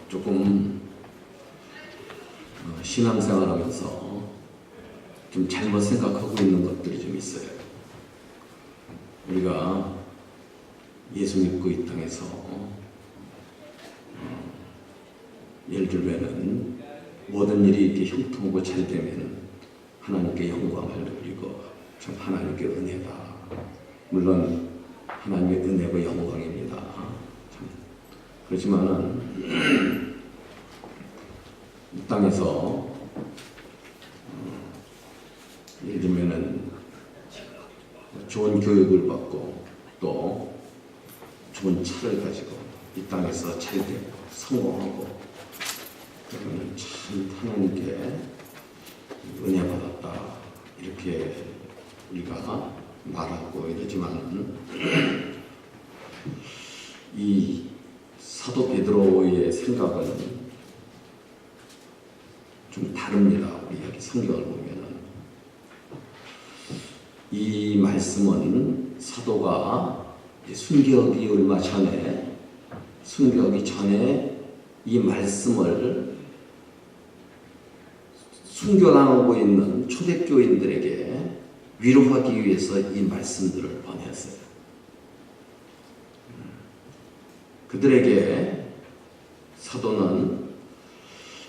조금 신앙생활하면서 좀 잘못 생각하고 있는 것들이 좀 있어요. 우리가 예수 믿고 이 땅에서 예를 들면은 모든 일이 이렇게 형통하고 잘 되면 하나님께 영광을 돌리고 참 하나님께 은혜다. 물론 하나님의 은혜고 영광입니다. 참 그렇지만은 이 땅에서 예를 들면은 좋은 교육을 받고 또 좋은 차를 가지고 이 땅에서 잘 되고 성공하고 그러면 참 하나님께 은혜 받았다 이렇게 우리가 말하고 이러지만 이 사도 베드로의 생각은 좀 다릅니다. 우리 여기 성경을 보면은 이 말씀은 사도가 순교하기 얼마 전에 순교하기 전에 이 말씀을 순교당하고 있는 초대교인들에게 위로하기 위해서 이 말씀들을 보냈어요. 그들에게 사도는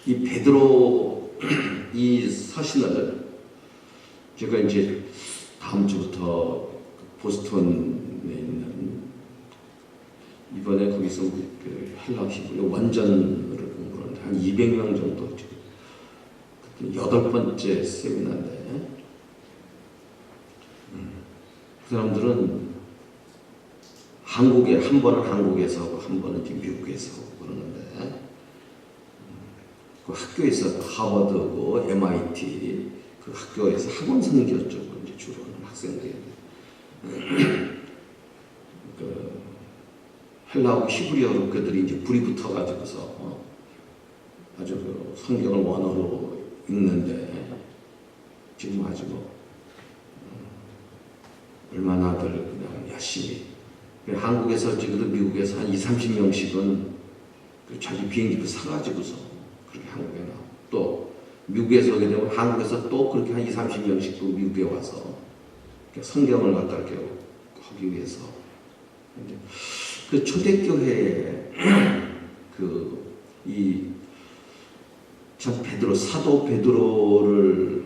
이 베드로 이 서신을 제가 이제 다음 주부터 보스턴에 있는 이번에 거기서 그 헬라 히브리 원전을 공부하는데 한 200명 정도 8번째 세미나인데 그 사람들은 한국에 한 번은 한국에서 하고 한 번은 이제 미국에서 하고 그러는데 그 학교에서 하버드고 MIT 그 학교에서 학원 선교 쪽으로 이제 주로 하는 학생들이 그 헬라하고 히브리어로 그들이 이제 불이 붙어가지고서 아주 그 성경을 원어로 읽는데 지금 아주 얼마나들 그냥 열심히 한국에서 지금 미국에서 한 20-30명씩은 그 자기 비행기표 사가지고서 그렇게 한국에 나오고 또 미국에서 오게 되면 한국에서 또 그렇게 한 20-30명씩 또 미국에 와서 성경을 갖다 이렇게 하기 위해서 그 초대교회에 참 베드로 사도 베드로를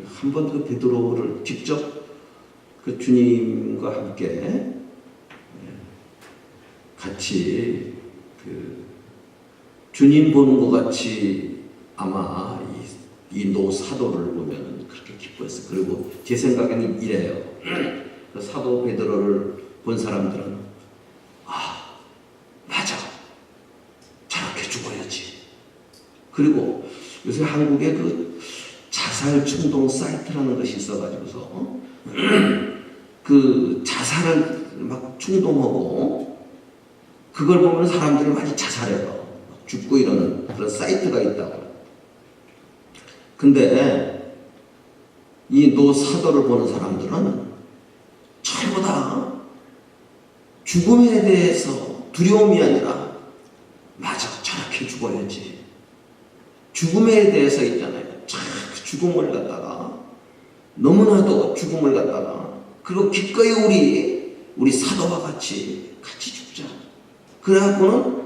한 번 그 베드로를 직접 그 주님과 함께 같이 그 주님 보는 것 같이 아마 이 노사도를 보면 그렇게 기뻐했어요. 그리고 제 생각에는 이래요. 그 사도 베드로를 본 사람들은 맞아 저렇게 죽어야지. 그리고 요새 한국에 그 자살 충동 사이트라는 것이 있어가지고서 그 자살을 막 충동하고 그걸 보면 사람들이 많이 자살해요. 죽고 이러는 그런 사이트가 있다고. 근데 이 노사도를 보는 사람들은 전부 다 죽음에 대해서 두려움이 아니라 맞아 저렇게 죽어야지. 죽음에 대해서 있잖아요. 죽음을 갖다가 너무나도 죽음을 갖다가 그리고 기꺼이 우리 사도와 같이 죽자. 그래갖고는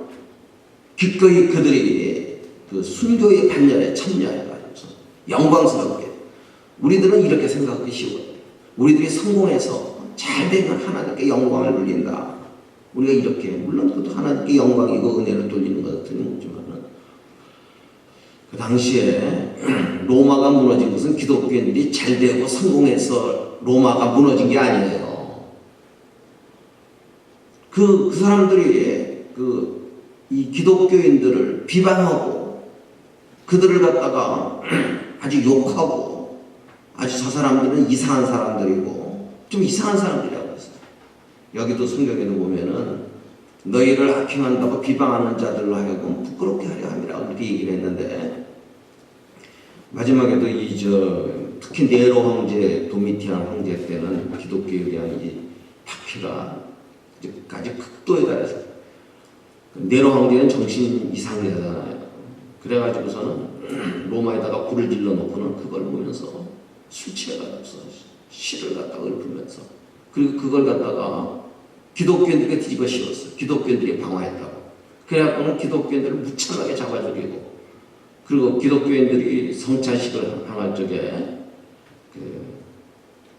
기꺼이 그들이 그 순교의 반열에 참여해가지고 영광스럽게 우리들은 이렇게 생각하기 쉬워요. 우리들이 성공해서 잘 되면 하나님께 영광을 돌린다. 우리가 이렇게 물론 그것도 하나님께 영광이고 은혜를 돌리는 것 틀림없지만은 그 당시에 로마가 무너진 것은 기독교인들이 잘 되고 성공해서 로마가 무너진 게 아니에요. 그 사람들이 이 기독교인들을 비방하고 그들을 갖다가 아주 욕하고 아주 저 사람들은 이상한 사람들이고 좀 이상한 사람들이라고 했어요. 여기도 성경에도 보면은 너희를 악행한다고 비방하는 자들로 하여금 부끄럽게 하려 함이라고 그렇게 얘기를 했는데 마지막에도 특히 네로 황제, 도미티안 황제 때는 기독교에 대한 이 박해가 아주 극도에 달해서 네로 황제는 정신 이상이잖아요. 그래가지고서는 로마에다가 불을 질러 놓고는 그걸 보면서 술 취해가지고서 시를 갖다가 읊으면서, 그리고 그걸 갖다가 기독교인들에게 뒤집어 씌웠어요. 기독교인들이 방화했다고. 그래갖고는 기독교인들을 무참하게 잡아 죽이고, 그리고 기독교인들이 성찬식을 향할 적에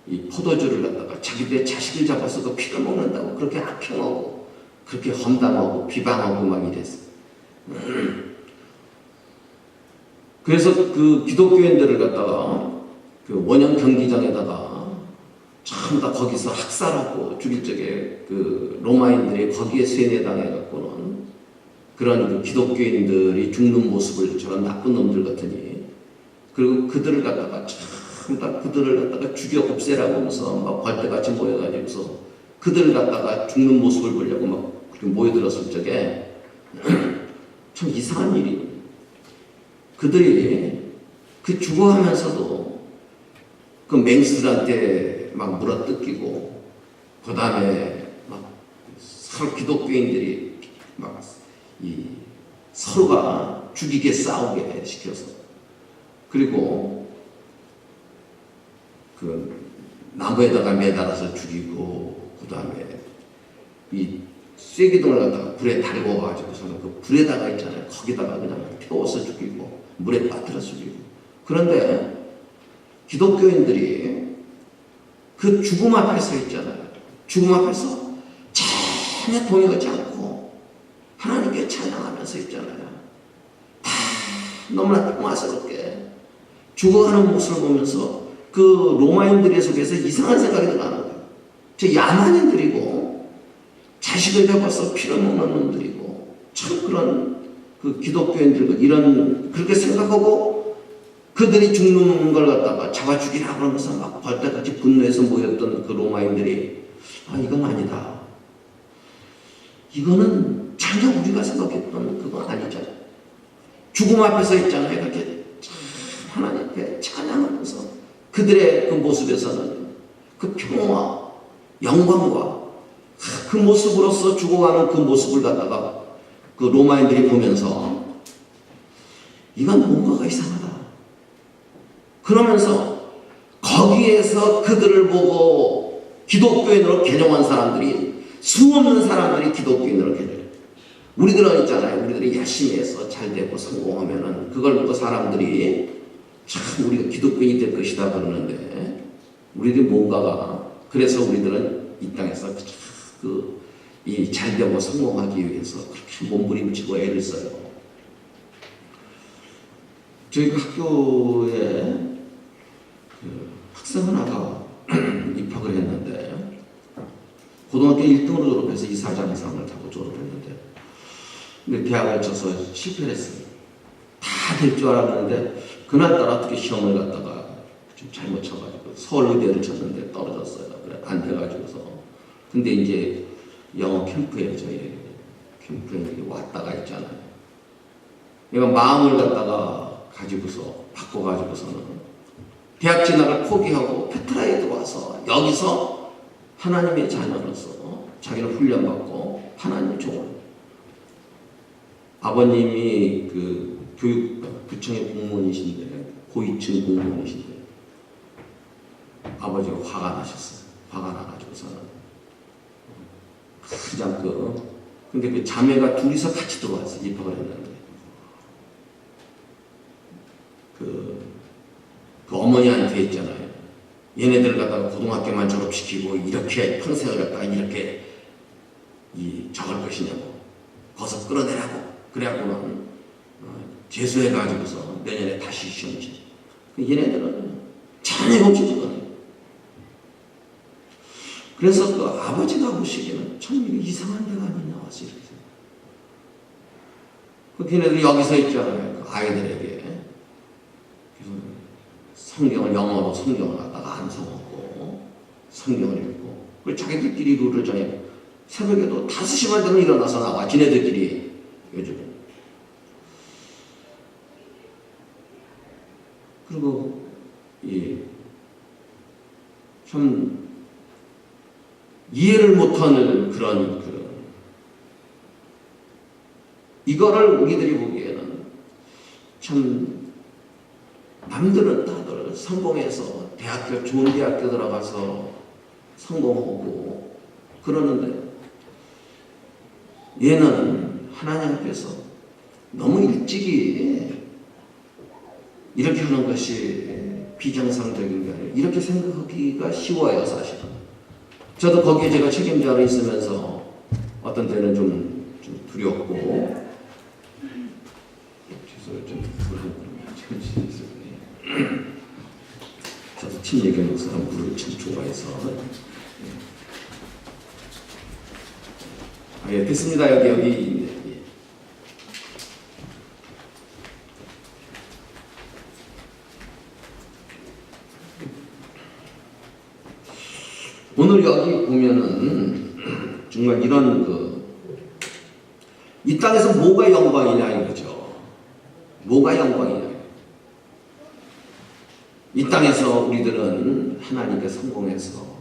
이 포도주를 갖다가 자기들의 자식을 잡아서 그 피를 먹는다고 그렇게 악행하고 그렇게 험담하고 비방하고 막 이랬어요. 그래서 그 기독교인들을 갖다가 그 원형 경기장에다가 전부 다 거기서 학살하고 죽일 적에 그 로마인들이 거기에 세뇌당해 갖고는 그런 그 기독교인들이 죽는 모습을 저런 나쁜 놈들 같으니, 그리고 그들을 갖다가 전부 다 그들을 갖다가 죽여 없애라고 하면서 막 벌떼같이 모여가지고서 그들을 갖다가 죽는 모습을 보려고 막 그렇게 모여들었을 적에 참 이상한 일이, 그들이 그 죽어가면서도 그 맹수들한테 막 물어뜯기고, 그 다음에 막 서로 기독교인들이 막 이 서로가 죽이게 싸우게 시켜서, 그리고 그 나무에다가 매달아서 죽이고, 그 다음에 이 쐐기둥을 갖다가 불에 달고 가지고서는 그 불에다가 있잖아요. 거기다가 그냥 태워서 죽이고 물에 빠뜨려 죽이고. 그런데 기독교인들이 그 죽음 앞에 서 있잖아요. 죽음 앞에서 전혀 동요하지 않고 하나님께 찬양하면서 있잖아요. 다 너무나 평화스럽게 죽어가는 모습을 보면서 그 로마인들 속에서 이상한 생각이 들어가는 거예요. 저 야만인들이고 자식을 잡아서 피를 먹는 놈들이고 참 그런 그 기독교인들 이런 그렇게 생각하고 그들이 죽는 걸 갖다가 잡아 죽이라 그러면서 막 벌떼같이 분노해서 모였던 그 로마인들이, 아, 이건 아니다. 이거는 전혀 우리가 생각했던 그건 아니잖아요. 죽음 앞에서 있잖아요. 그렇게 하나님께 찬양하면서 그들의 그 모습에서는 그 평화, 영광과 그 모습으로서 죽어가는 그 모습을 갖다가 그 로마인들이 보면서 이건 뭔가가 이상하다. 그러면서 거기에서 그들을 보고 기독교인으로 개종한 사람들이 수없는 사람들이 기독교인으로 개종해요. 우리들은 있잖아요. 우리들이 열심히 해서 잘 되고 성공하면은 그걸 보고 사람들이 참 우리가 기독교인이 될 것이다 그러는데, 우리들이 뭔가가, 그래서 우리들은 이 땅에서 이 잘되고 성공하기 위해서 그렇게 몸부림치고 애를 써요. 저희 학교에 그 학생 하나가 입학을 했는데 고등학교 1등으로 졸업해서 이사장상을 타고 졸업했는데, 근데 대학을 쳐서 실패를 했어요. 다 될 줄 알았는데 그날따라 어떻게 시험을 갖다가 좀 잘못 쳐가지고 서울의대를 쳤는데 떨어졌어요. 그래 안 돼가지고서. 근데 이제 영어 캠프에 저희 캠프에 왔다가 있잖아요. 내가 마음을 갖다가 가지고서 바꿔가지고서는 대학 진학을 포기하고 페트라에 들어와서 여기서 하나님의 자녀로서 자기는 훈련받고 하나님의 종을, 아버님이 그 교육부청의 공무원이신데 고위층 공무원이신데 아버지가 화가 나셨어요. 화가 나가지고서는 그냥 근데 그 자매가 둘이서 같이 들어왔어요. 입학을 했는데 그 어머니한테 있잖아요. 얘네들을 갖다가 고등학교만 졸업시키고 이렇게 평생을 갖다가 이렇게 적을 것이냐고, 거기서 끌어내라고. 그래갖고는 재수해가지고서 내년에 다시 시험 치. 얘네들은 전혀 없이 그거는. 그래서 그 아버지가 보시기에는 참 이상한 데가 아니냐 와서 이렇게. 그 걔네들이 여기서 있잖아요. 그 아이들에게 성경을 영어로 성경을 갖다가 암송하고 성경을 읽고, 그리고 자기들끼리 룰을 정해. 새벽에도 5시만 되면 일어나서 나와. 지네들끼리 요즘은. 그리고 참 이해를 못하는 그런 이거를 우리들이 보기에는 참 남들은 다들 성공해서 좋은 대학교 들어가서 성공하고 그러는데 얘는 하나님 앞에서 너무 일찍이 이렇게 하는 것이 비정상적인 게 아니라 이렇게 생각하기가 쉬워요, 사실은. 저도 거기에 제가 책임자로 있으면서 어떤 때는 좀 두렵고 저도 침 얘기하는 사람 물을 참 좋아해서 예, 됐습니다. 여기 있네. 예. 오늘 여기 보면은 정말 이런 이 땅에서 뭐가 영광이냐 이거죠. 뭐가 영광이냐. 이 땅에서 우리들은 하나님께 성공해서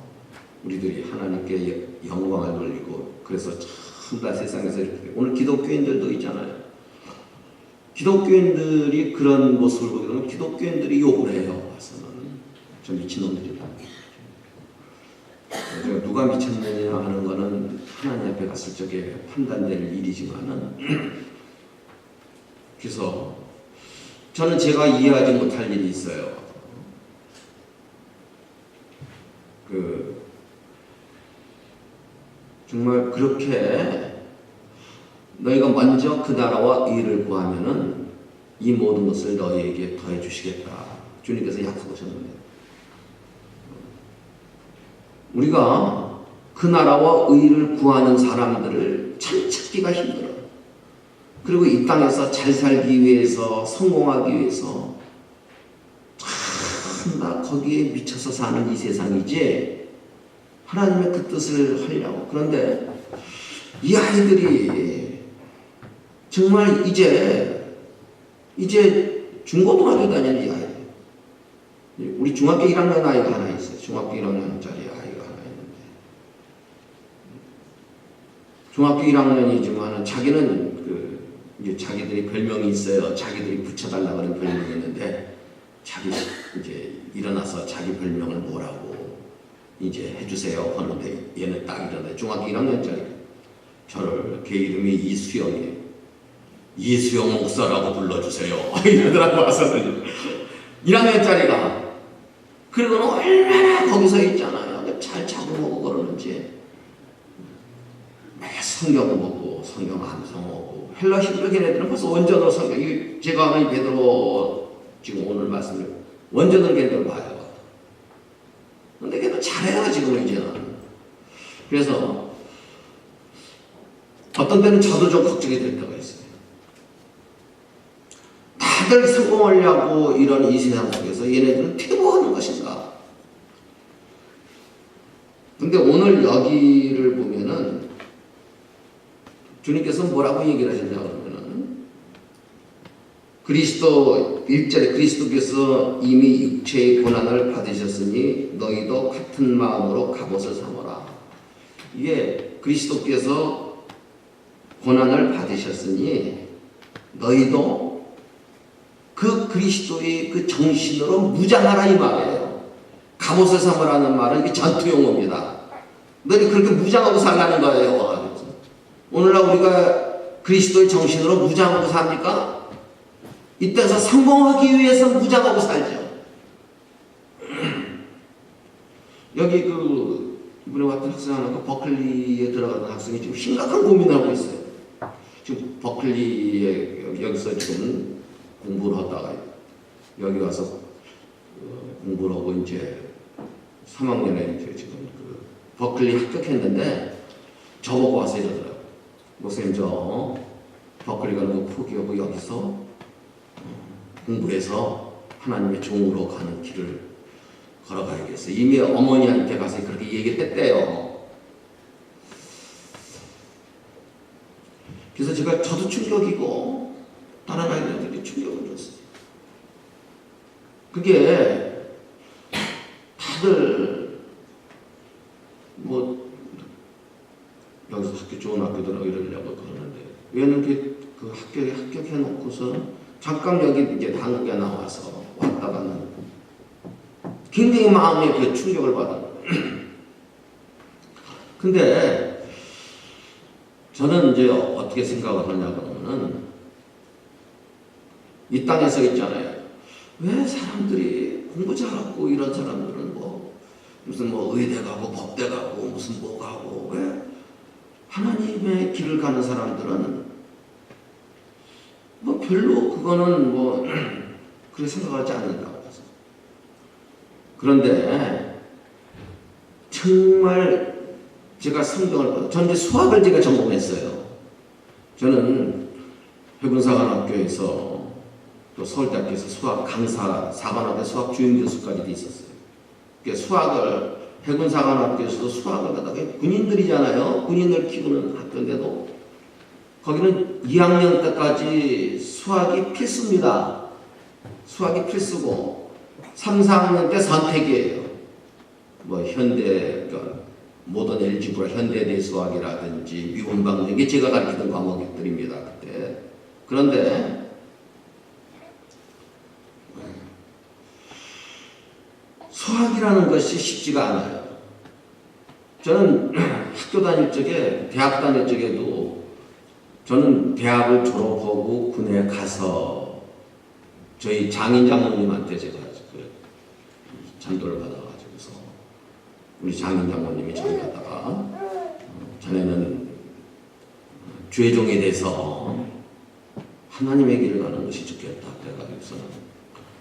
우리들이 하나님께 영광을 돌리고 그래서 참다 세상에서 이렇게 오늘 기독교인들도 있잖아요. 기독교인들이 그런 모습을 보게 되면 기독교인들이 욕을 해요. 와서는 저 미친놈들이다. 제가 누가 미쳤느냐 하는 거는 하나님 앞에 갔을 적에 판단될 일이지만은 그래서 저는 제가 이해하지 못할 일이 있어요. 정말 그렇게 너희가 먼저 그 나라와 의를 구하면은 이 모든 것을 너희에게 더해 주시겠다. 주님께서 약속하셨는데 우리가 그 나라와 의를 구하는 사람들을 참 찾기가 힘들어. 그리고 이 땅에서 잘 살기 위해서 성공하기 위해서 참 다 거기에 미쳐서 사는 이 세상이지 하나님의 그 뜻을 하려고. 그런데 이 아이들이 정말 이제 중고등학교 다니는 이 아이들. 우리 중학교 1학년 아이가 하나 있어요. 중학교 1학년짜리 아이가 하나 있는데 중학교 1학년이지만 자기는 이제 자기들이 별명이 있어요. 자기들이 붙여달라고 하는 별명이 있는데 자기 이제 일어나서 자기 별명을 뭐라고 이제 해주세요 하는데 얘는 딱 일어나요. 중학교 1학년짜리 저를 걔 이름이 이수영이에요. 이수영 목사라고 불러주세요. 이러더라고 와서는 1학년짜리가. 그리고는 얼마나 거기서 있잖아요. 잘 잡아먹고 그러는지 매 성경 보고 성경 암송하고 헬라 히브리 걔네들은 벌써 원전으로 성경 제가 아는 베드로 지금 오늘 말씀을 원전으로 걔네들 봐요. 근데 걔는 잘해요 지금은 이제는. 그래서 어떤 때는 저도 좀 걱정이 될 때가 있어요. 다들 성공하려고 이런 이 세상 속에서 얘네들은 어떻게 뭐 하는 것인가. 근데 오늘 여기를 보면은 주님께서 뭐라고 얘기를 하셨냐 그러면은 그리스도 1절에 그리스도께서 이미 육체의 고난을 받으셨으니 너희도 같은 마음으로 갑옷을 삼아라. 이게 그리스도께서 고난을 받으셨으니 너희도 그 그리스도의 그 정신으로 무장하라 이 말이에요. 갑옷을 삼으라는 말은 이게 전투 용어입니다. 너희 그렇게 무장하고 살라는 거예요. 오늘날 우리가 그리스도의 정신으로 무장하고 삽니까? 이때서 성공하기 위해서 무장하고 살죠. 여기 이번에 왔던 학생 하나가 버클리에 들어가는 학생이 지금 심각한 고민을 하고 있어요. 지금 버클리에 여기서 지금 공부를 하다가 여기 와서 공부를 하고 이제 3학년에 이제 지금 버클리 합격했는데 저보고 와서 이러더라고요. 목사님 저 버클리 가는 거 포기하고 여기서 공부해서 하나님의 종으로 가는 길을 걸어가야겠어요. 이미 어머니한테 가서 그렇게 얘기했대요. 그래서 저도 충격이고 다른 아이들에게 충격을 줬어요. 그게 다들 뭐 여기서 좋은 학교 들어가고 이러려고 그러는데 얘는 그 합격에 합격해놓고서 잠깐 여기 이제 한국에 나와서 왔다가는 굉장히 마음에 그 충격을 받은 거예요. 근데 저는 이제 어떻게 생각을 하냐 그러면은 이 땅에서 있잖아요. 왜 사람들이 공부 잘하고 이런 사람들은 뭐 무슨 뭐 의대 가고 법대 가고 무슨 뭐 가고 왜 하나님의 길을 가는 사람들은 뭐 별로 그거는 뭐 그렇게 생각하지 않는다고 해서. 그런데 정말 제가 성경을 봐도 저는 이제 수학을 제가 전공했어요. 저는 해군사관학교에서 또 서울대학교에서 수학 강사, 사관학교 수학 주임 교수까지도 있었어요. 그러니까 수학을 해군사관학교에서도 수학을 하다가 군인들이잖아요. 군인을 키우는 학교인데도 거기는 2학년 때까지 수학이 필수입니다. 수학이 필수고 3, 4학년 때 선택이에요. 뭐 현대 그러니까 모던 엘지브라 현대대 수학이라든지 미분방정 이게 제가 가르치던 과목들입니다. 그때. 그런데 수학이라는 것이 쉽지가 않아요. 저는 학교 다닐 적에 대학 다닐 적에도 저는 대학을 졸업하고 군에 가서 저희 장인 장모님한테 제가 그 전도를 받아가지고서 우리 장인 장모님이 저희 갔다가 자네는 죄종에 대해서 하나님의 길을 가는 것이 좋겠다 그래가지고서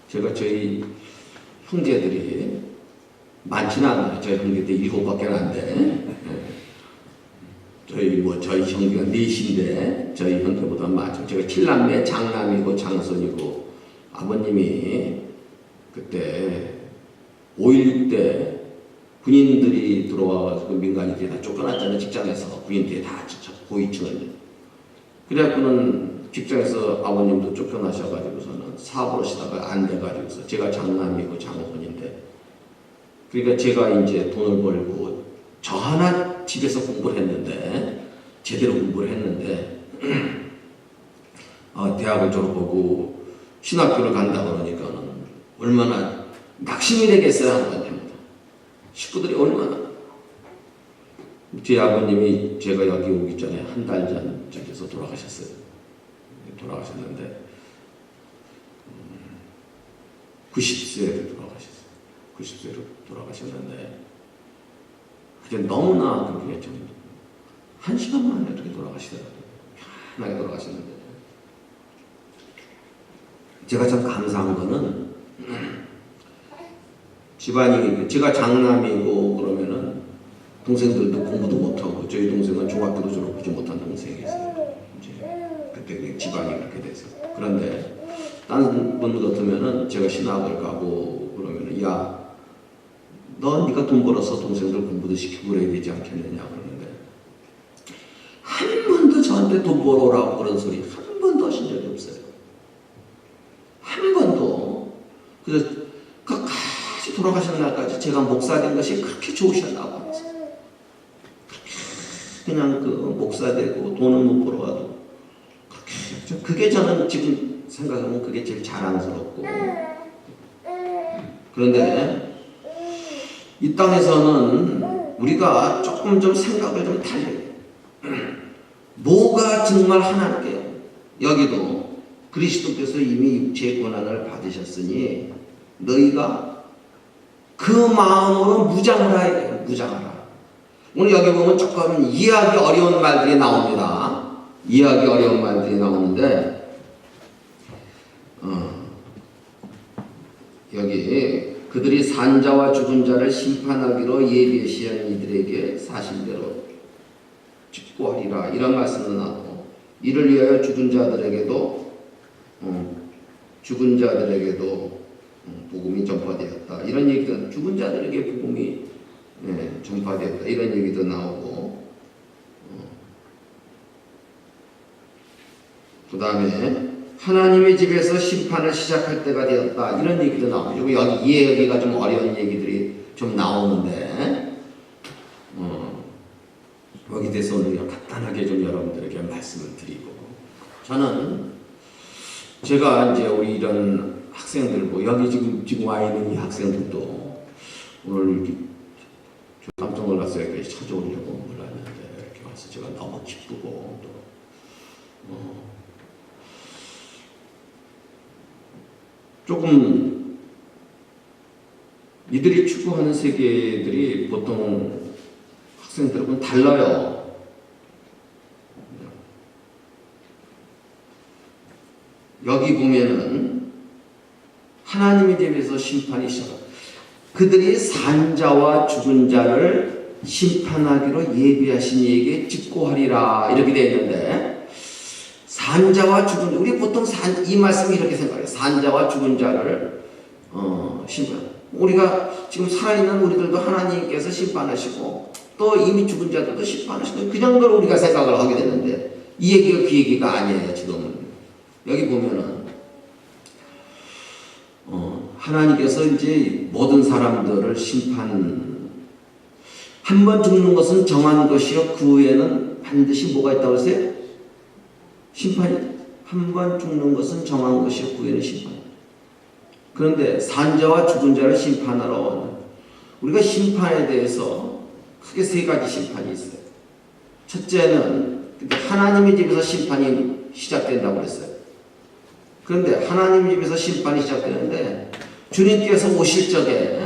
제가 저희 형제들이 많지는 않아요. 저희 형제들이 7밖에 안 돼. 저희 형제가 4인데 저희 형제보다 많죠. 제가 7남매 장남이고 장손이고 아버님이 그때 5.16 때 군인들이 들어와서 민간인들이 다 쫓겨났잖아요. 직장에서 군인들이 다 고위층을. 그래갖고는 직장에서 아버님도 쫓겨나셔가지고서는 사업을 하시다가 안 돼가지고서 제가 장남이고 장손인데 그러니까 제가 이제 돈을 벌고 저 하나 집에서 공부를 했는데 제대로 공부를 했는데 대학을 졸업하고 신학교를 간다 그러니까는 얼마나 낙심이 되겠어요 아버님입니다. 식구들이 얼마나 제 아버님이 제가 여기 오기 전에 한 달 전 저기서 돌아가셨어요. 돌아가셨는데 90세로 돌아가셨어요. 90세로 돌아가셨는데 그게 너무나 그게 좀 1시간 만에 이렇게 돌아가시더라고요. 편하게 돌아가셨는데 제가 참 감사한 거는 집안이 제가 장남이고 그러면은 동생들도 공부도 못하고 저희 동생은 중학교도 졸업하지 못한 동생이 있어요. 이제 그때 집안이 그렇게 돼서 그런데 다른 분 같으면은 제가 신학을 가고 그러면은 야 너 네가 돈 벌어서 동생들 공부도 시키고 그래야 되지 않겠느냐 그러는데 한 번도 저한테 돈 벌어오라고 그런 소리 한 번도 하신 적이 없어요. 한 번도. 그래서 끝까지 돌아가신 날까지 제가 목사 된 것이 그렇게 좋으셨다고 하면서 그냥 그 목사 되고 돈은 못 벌어가도 그게 저는 지금 생각하면 그게 제일 자랑스럽고 그런데 이 땅에서는 우리가 조금 좀 생각을 좀 달려요. 뭐가 정말 하나님께 여기도 그리스도께서 이미 육체의 고난을 받으셨으니 너희가 그 마음으로 무장하라. 무장하라. 오늘 여기 보면 조금 이해하기 어려운 말들이 나옵니다. 이해하기 어려운 말들이 나오는데 여기 그들이 산자와 죽은 자를 심판하기로 예비시한 이들에게 사실대로 직고하리라 이런 말씀은 나오고 이를 위하여 죽은 자들에게도 복음이 전파되었다 이런 얘기도 죽은 자들에게 복음이 전파되었다 이런 얘기도 나오고 그 다음에 하나님의 집에서 심판을 시작할 때가 되었다 이런 얘기도 나오고 여기 이해하기가 좀 어려운 얘기들이 좀 나오는데 여기 대해서 오늘 간단하게 좀 여러분들에게 말씀을 드리고 저는 제가 이제 우리 이런 학생들 뭐 여기 지금 와 있는 이 학생들도 오늘 이렇게 깜짝 놀랐어요. 여기까지 찾아오려고 몰랐는데 이렇게 와서 제가 너무 기쁘고 또 조금 이들이 추구하는 세계들이 보통 학생들하고는 달라요. 여기 보면은 하나님에 대해서 심판이 시작합니다. 그들이 산자와 죽은 자를 심판하기로 예비하신 이에게 직고하리라 이렇게 되어 있는데, 산자와 죽은 자, 우리 보통 이 말씀을 이렇게 생각해요. 산자와 죽은 자를 심판. 우리가 지금 살아있는 우리들도 하나님께서 심판하시고 또 이미 죽은 자들도 심판하시고 그 정도로 우리가 생각을 하게 되는데, 이 얘기가 그 얘기가 아니에요. 지금은 여기 보면은 하나님께서 이제 모든 사람들을 한 번 죽는 것은 정한 것이요 그 후에는 반드시 뭐가 있다고 그랬어요? 심판이. 한 번 죽는 것은 정한 것이요 그 후에는 심판. 그런데 산자와 죽은 자를 심판하러 우리가 심판에 대해서 크게 세 가지 심판이 있어요. 첫째는 하나님의 집에서 심판이 시작된다고 그랬어요. 그런데 하나님의 집에서 심판이 시작되는데, 주님께서 오실 적에,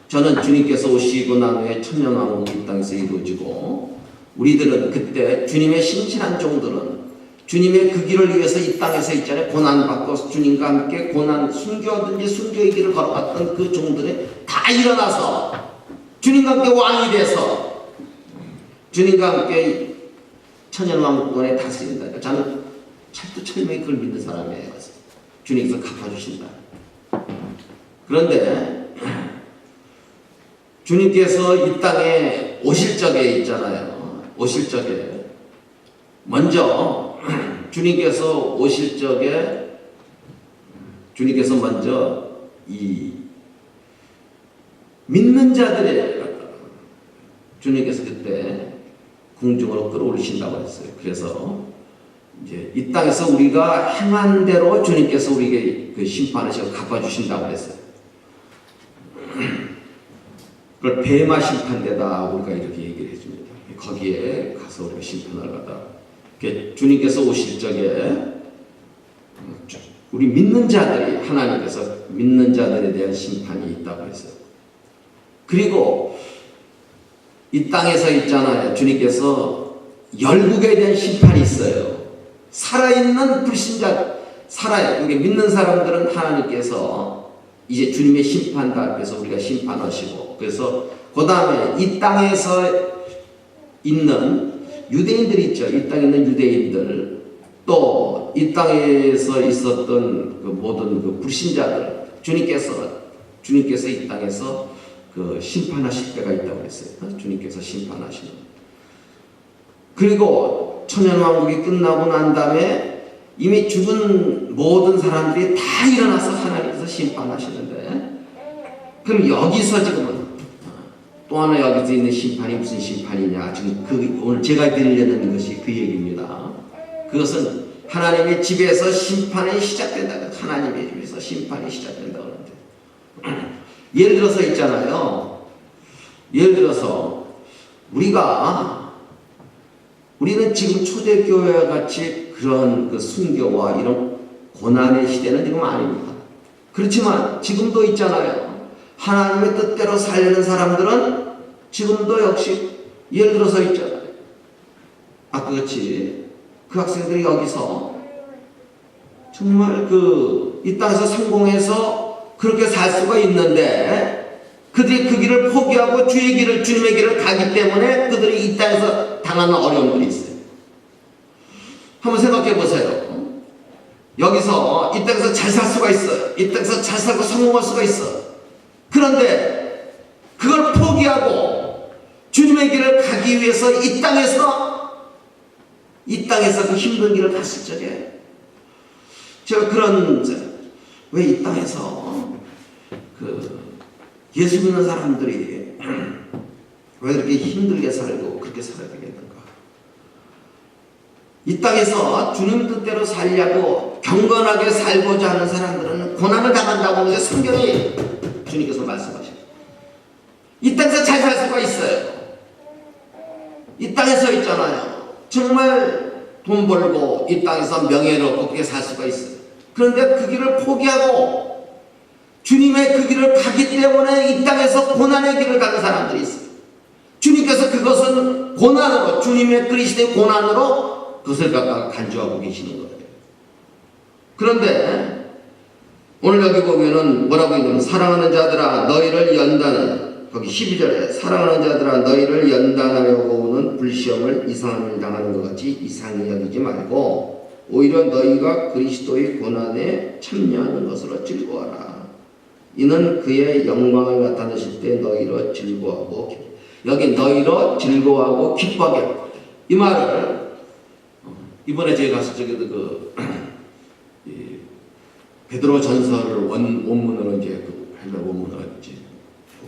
저는 주님께서 오시고 난 후에 천년왕국이 이 땅에서 이루어지고, 우리들은 그때 주님의 신실한 종들은 주님의 그 길을 위해서 이 땅에서 있잖아요. 고난받고 주님과 함께 고난, 순교든지 순교의 길을 걸어갔던 그 종들이 다 일어나서 주님과 함께 왕이 돼서 주님과 함께 천년왕국권에 다스린다. 저는 철두철미하게 그걸 믿는 사람이에요. 주님께서 갚아주신다. 그런데 주님께서 이 땅에 오실 적에 있잖아요. 오실 적에 먼저 주님께서 오실 적에 주님께서 먼저 이 믿는 자들의 주님께서 그때 궁중으로 끌어올리신다고 했어요. 그래서 이제 이 땅에서 우리가 행한 대로 주님께서 우리에게 그 심판하시고 갚아주신다고 했어요. 그걸 뱀마 심판대다 우리가 이렇게 얘기를 해줍니다. 거기에 가서 우리가 심판을 받아. 주님께서 오실 적에 우리 믿는 자들이, 하나님께서 믿는 자들에 대한 심판이 있다고 했어요. 그리고 이 땅에서 있잖아요. 주님께서 열국에 대한 심판이 있어요. 살아있는 불신자, 우리 믿는 사람들은 하나님께서 이제 주님의 심판다 앞에서 우리가 심판하시고, 그래서 그 다음에 이 땅에서 있는 유대인들이 있죠. 이 땅에 있는 유대인들, 또 이 땅에서 있었던 그 모든 그 불신자들, 주님께서 이 땅에서 그 심판하실 때가 있다고 했어요. 주님께서 심판하시는. 그리고 천년왕국이 끝나고 난 다음에 이미 죽은 모든 사람들이 다 일어나서 하나님께서 심판하시는데, 그럼 여기서 지금은 또 하나 여기서 있는 심판이 무슨 심판이냐? 지금 오늘 제가 드리려는 것이 그 얘기입니다. 그것은 하나님의 집에서 심판이 시작된다. 하나님의 집에서 심판이 시작된다 그러는데, 예를 들어서 있잖아요. 예를 들어서 우리는 지금 초대교회와 같이 그런 그 순교와 이런 고난의 시대는 지금 아닙니다. 그렇지만 지금도 있잖아요. 하나님의 뜻대로 살려는 사람들은 지금도 역시 예를 들어서 있잖아요. 아까 같이 그 학생들이 여기서 정말 이 땅에서 성공해서 그렇게 살 수가 있는데, 그들이 그 길을 포기하고 주님의 길을 가기 때문에 그들이 이 땅에서 당하는 어려움들이 있어요. 한번 생각해 보세요. 여기서 이 땅에서 잘 살 수가 있어요. 이 땅에서 잘 살고 성공할 수가 있어. 그런데 그걸 포기하고 주님의 길을 가기 위해서 이 땅에서 그 힘든 길을 갔을 적에, 제가 왜 이 땅에서 예수 믿는 사람들이 왜 그렇게 힘들게 살고 그렇게 살아야 되겠는가? 이 땅에서 주님 뜻대로 살려고 경건하게 살고자 하는 사람들은 고난을 당한다고 하면서 성경이 주님께서 말씀하십니다. 이 땅에서 잘 살 수가 있어요. 이 땅에서 있잖아요. 정말 돈 벌고 이 땅에서 명예롭고 그렇게 살 수가 있어요. 그런데 그 길을 포기하고 주님의 그 길을 가기 때문에 이 땅에서 고난의 길을 가는 사람들이 있어요. 주님께서 그것은 고난으로, 주님의 그리스도의 고난으로 그것을 갖다가 간주하고 계시는 거예요. 그런데 오늘 여기 보면은 뭐라고 있냐면, 사랑하는 자들아 너희를 연단은, 거기 12절에 사랑하는 자들아 너희를 연단하려고 오는 불시험을 이상한 일 당하는 것 같이 이상히 여기지 말고 오히려 너희가 그리스도의 고난에 참여하는 것으로 즐거워하라. 이는 그의 영광을 나타내실 때 너희로 즐거워하고, 여기 너희로 즐거워하고 기뻐하게, 이 말을 이번에 제가 가서 저기도 베드로 전설을 원문으로 이제 그 헬라 원문으로 이제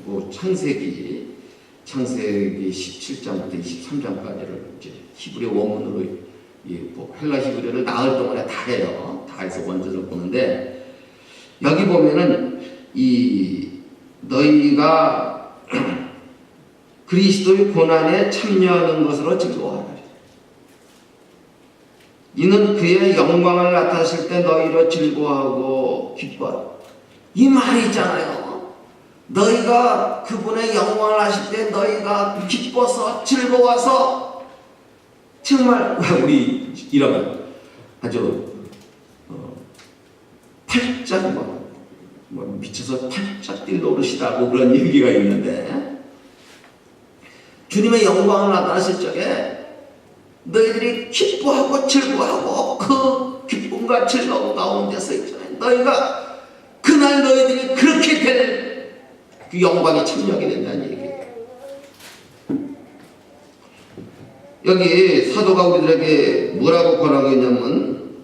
보고 창세기 17장부터 23장까지를 이제 히브리 원문으로 헬라 히브리를 나흘 동안에 다 해요. 다 해서 원전을 보는데, 여기 보면은 이 너희가 그리스도의 고난에 참여하는 것으로 즐거워하라. 이는 그의 영광을 나타내실 때 너희로 즐거워하고 기뻐하라. 이 말이 있잖아요. 너희가 그분의 영광을 하실 때 너희가 기뻐서 즐거워서, 정말 우리 이러면 아주 팔짝 미쳐서 팔짝 뛸 노릇이라고 그런 얘기가 있는데, 주님의 영광을 나타나실 적에 너희들이 기뻐하고 즐거워하고 그 기쁨과 즐거움 가운데서 있잖아요. 너희가 그날 너희들이 그렇게 될 그 영광에 참여하게 된다는 얘기예요. 여기 사도가 우리들에게 뭐라고 권하고 있냐면,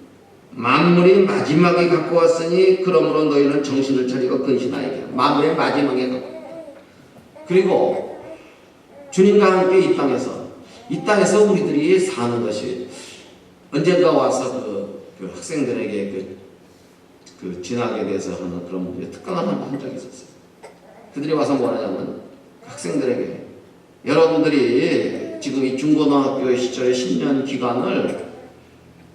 만물이 마지막에 갖고 왔으니 그러므로 너희는 정신을 차리고 근신하여라. 만물의 마지막에 갖고, 그리고 주님과 함께 이 땅에서 우리들이 사는 것이, 언젠가 와서 그 학생들에게 그 진학에 대해서 하는 그런 특강을 한 적이 있었어요. 그들이 와서 뭐하냐면, 학생들에게 여러분들이 지금 이 중고등학교 시절의 10년 기간을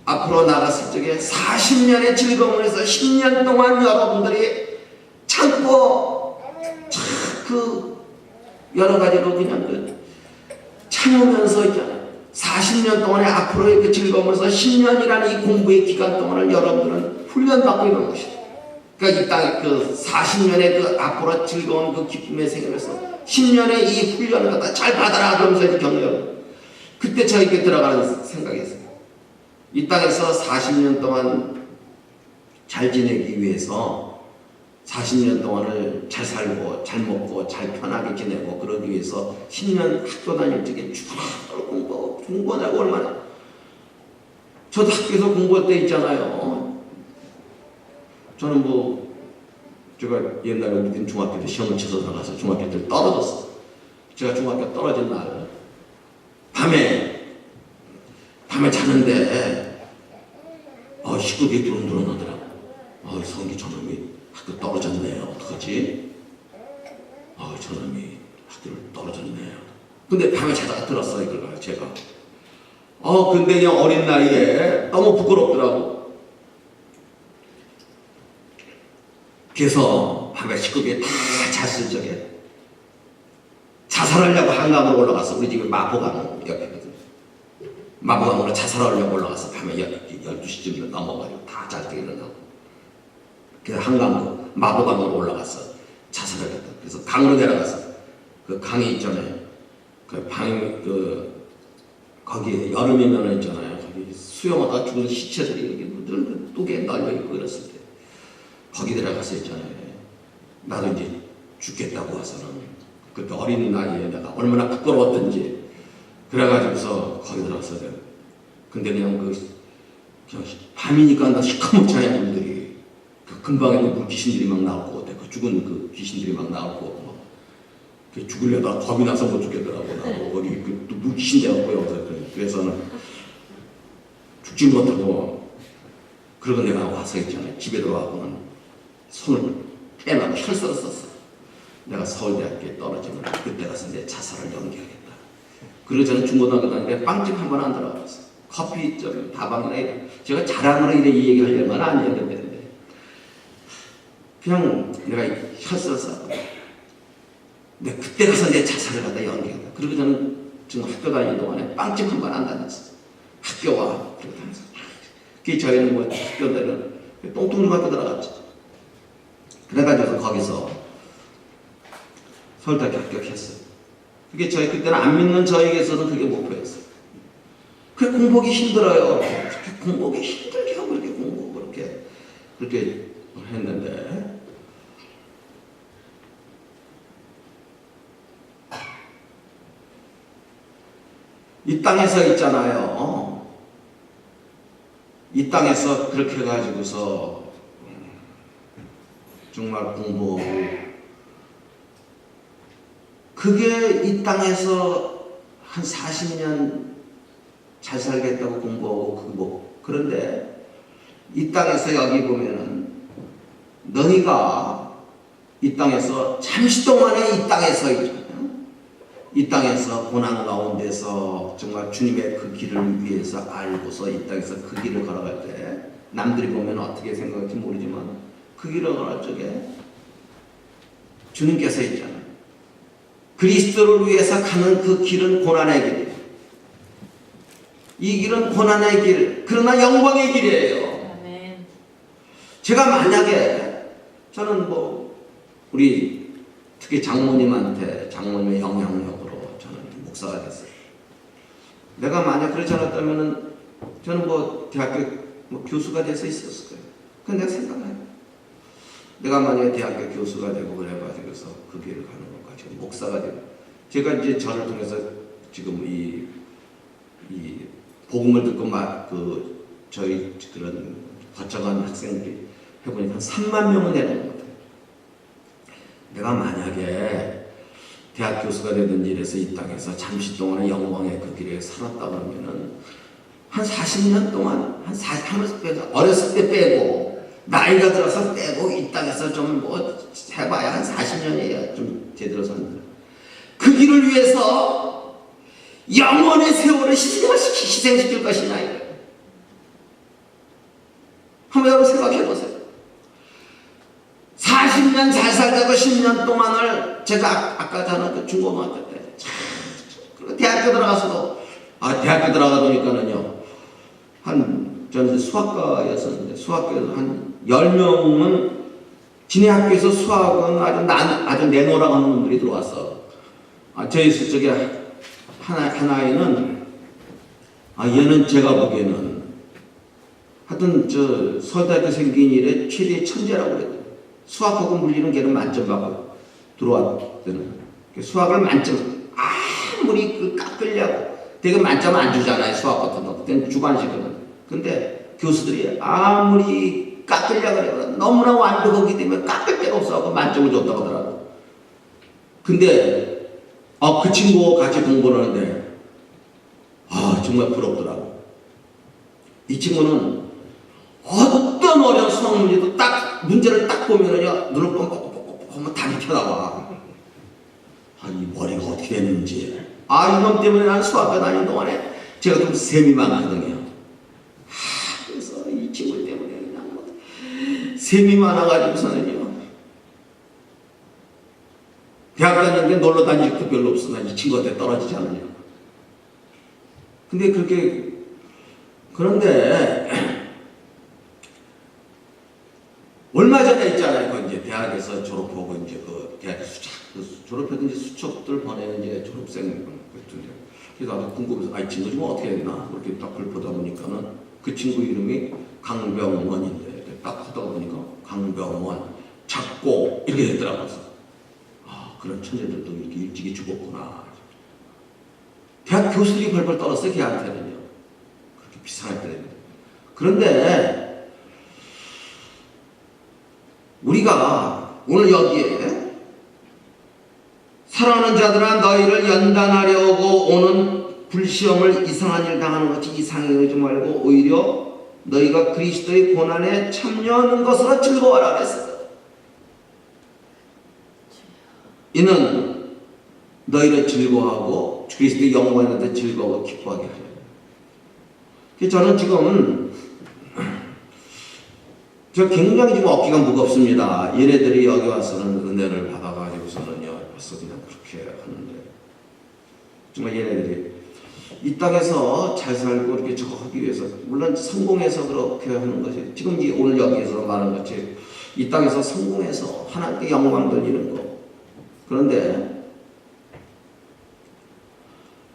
앞으로 나갔을 적에 40년의 즐거움을 해서 10년 동안 여러분들이 참고 여러 가지로 그냥 참으면서 있잖아요. 40년 동안에 앞으로의 그 즐거움을 해서 10년이라는 이 공부의 기간 동안을 여러분들은 훈련받고 있는 것이죠. 그러니까 이 땅에 그 40년의 그 앞으로 즐거운 그 기쁨의 생활에서 10년의 이 훈련을 갖다 잘 받아라 그러면서 이제 격려를. 그때 저에게 들어가는 생각이 있어요. 이 땅에서 40년 동안 잘 지내기 위해서 40년 동안을 잘 살고 잘 먹고 잘 편하게 지내고 그러기 위해서 10년 학교 다닐 적에 죽어라 공부하고 얼마나. 저도 학교에서 공부할 때 있잖아요. 저는 제가 옛날에 우리 중학교 때 시험을 쳐서 나가서 중학교 때 떨어졌어. 제가 중학교 떨어진 날 밤에 자는데 식구들이 두런두런하더라고. 성기 저놈이 학교 떨어졌네. 어떡하지? 저놈이 학교를 떨어졌네. 근데 밤에 자다가 들었어요. 그걸 제가. 근데 그냥 어린 나이에 너무 부끄럽더라고. 그래서 밤에 식구들이 다 잤을 적에 자살하려고 한강으로 올라가서, 우리 집에 마포강 옆이거든. 마포강으로 자살하려고 올라가서 밤에 12시쯤 넘어가지고 다 잘 때 일어나고, 그래서 한강 마포강으로 올라가서 자살하겠다. 그래서 강으로 내려가서 그 강이 있잖아요. 거기에 여름이면 있잖아요. 거기 수영하다 죽은 시체들이 이렇게 뚝에 널려 있고 이랬을 때 거기 들어가서 있잖아요. 나도 이제 죽겠다고 와서는, 그때 어린 나이에 내가 얼마나 부끄러웠던지. 그래가지고서 거기 들어가서 근데 그냥 밤이니까 나 시커멓잖아요. 분들이 금방에 물 귀신들이 막 나오고, 그 죽은 그 귀신들이 막 나오고, 죽으려다가 겁이 나서 못 죽겠더라고. 나고 거기 물 귀신 되었고요. 그래서는 죽지 못하고, 그러고 내가 와서 있잖아요. 집에 들어와서는 손을 빼놓고 혈서를 썼어. 내가 서울대학교에 떨어지면 그때 가서 내 자살을 연기하겠다. 그리고 저는 중고등학교 다닐 때 빵집 한 번 안 들어갔어. 커피점, 다방이나 이래. 제가 자랑으로 이래 이 얘기 하려면 아니었는데, 그냥 내가 혈서를 썼고, 근데 그때 가서 내 자살을 갖다 연기하겠다. 그리고 저는 지금 학교 다니는 동안에 빵집 한 번 안 다녔어. 학교와 그러고 다녔어. 그게 저희는 뭐 학교들은 똥뚱중학교 들어갔죠. 그래가지고 거기서 서울대학교 합격했어요. 그게 저희 그때는 안 믿는 저에게서는 그게 목표였어요. 그래 공부하기 힘들어요. 공부하기 힘들게 하고 이렇게 공부 그렇게 했는데 이 땅에서 있잖아요. 이 땅에서 그렇게 해가지고서 정말 공부하고 그게 이 땅에서 한 40년 잘 살겠다고 공부하고 그런데 이 땅에서 여기 보면은 너희가 이 땅에서 잠시 동안에 이 땅에서 있잖아요. 이 땅에서 고난 가운데서 정말 주님의 그 길을 위해서 알고서 이 땅에서 그 길을 걸어갈 때 남들이 보면 어떻게 생각할지 모르지만 그 길을 걸어갈 적에 주님께서 있잖아요. 그리스도를 위해서 가는 그 길은 고난의 길이에요. 이 길은 고난의 길, 그러나 영광의 길이에요. 아멘. 제가 만약에 저는 우리 특히 장모님의 영향력으로 저는 목사가 됐어요. 내가 만약 그렇지 않았다면은 저는 대학교 교수가 돼서 있었을 거예요. 그건 내가 생각해요. 내가 만약에 대학교 교수가 되고 그래가지고서 그 길을 가는 것까지 목사가 되고 제가 이제 저를 통해서 지금 이 복음을 듣고 저희 그런 거쳐간 학생들이 해보니까 한 3만 명은 되는 것 같아요. 내가 만약에 대학 교수가 되든지 이래서 이 땅에서 잠시 동안의 영광의 그 길에 살았다 그러면은 한 40년 동안 어렸을 때 빼고 나이가 들어서 빼고 이 땅에서 좀 해봐야 한 40년이에요. 좀 제대로 사는 그 길을 위해서 영원의 세월을 희생시킬 것이냐 이거예요. 한번 여러분 생각해보세요. 40년 잘 살다가 10년 동안을 제가 아까 저는 중고등학교 때 그리고 대학교 들어가서도 대학교 들어가다 보니까는요 저는 수학과였었는데 수학교에서 한 10명은 지네 학교에서 수학은 아주 내놓으라고 하는 분들이 들어왔어. 저희 저게 하나에는 얘는 제가 보기에는 하여튼 서울대학교 생긴 일에 최대의 천재라고 그래요. 수학하고 물리는 걔는 만점 받고 들어왔대는 수학을 만점 아무리 깎으려고 되게 만점 안 주잖아요. 수학 같은 거 그때는 주관식은. 근데 교수들이 아무리 깎으려고 그래요. 너무나 완벽하기 때문에 깎을 데가 없어서 만점을 줬다고 하더라고. 근데 그 친구하고 같이 공부를 하는데 정말 부럽더라고. 이 친구는 어떤 어려운 수학 문제도 문제를 딱 보면은요 눈을 뻥뻥뻥뻥 답이 튀어나와. 이 머리가 어떻게 됐는지. 이놈 때문에 나는 수학과 다니는 동안에 제가 좀 셈이 많거든요. 그래서 이 친구 때문에 그냥 셈이 많아가지고서는요 대학 다니는데 놀러 다닐 것도 별로 없어. 난 이 친구한테 떨어지지 않으려고. 근데 그런데 얼마 전에 있잖아요. 이제 대학에서 졸업하고 이제 대학에서 졸업해도 이제 수첩들 보내는 이제 졸업생 같은데. 그래서 나도 궁금해서 이 친구 좀 어떻게 했나 그렇게 딱 보다 보니까는 그 친구 이름이 강병원인데 딱 하다 보니까 강병원 작고 이렇게 됐더라고요. 그런 천재들도 이렇게 일찍이 죽었구나. 대학 교수들이 벌벌 떨었어요. 걔한테는요. 그렇게 비상할 때는. 그런데 우리가 오늘 여기에 사랑하는 자들아 너희를 연단하려고 오는 불시험을 이상한 일 당하는 것이 이상히 여기지 말고 오히려 너희가 그리스도의 고난에 참여하는 것으로 즐거워하라 그랬어요. 이는 너희를 즐거워하고 그리스도의 영광에 대해 즐거워 기뻐하게 하려. 저는 지금 저 굉장히 지금 어깨가 무겁습니다. 얘네들이 여기 와서는 은혜를 받아가지고서는요, 벌써 그냥 그렇게 하는데, 정말 얘네들이 이 땅에서 잘 살고 이렇게 저거 하기 위해서, 물론 성공해서 그렇게 하는 것이, 지금 오늘 여기에서 말하는 것이 이 땅에서 성공해서 하나님께 영광 돌리는 거. 그런데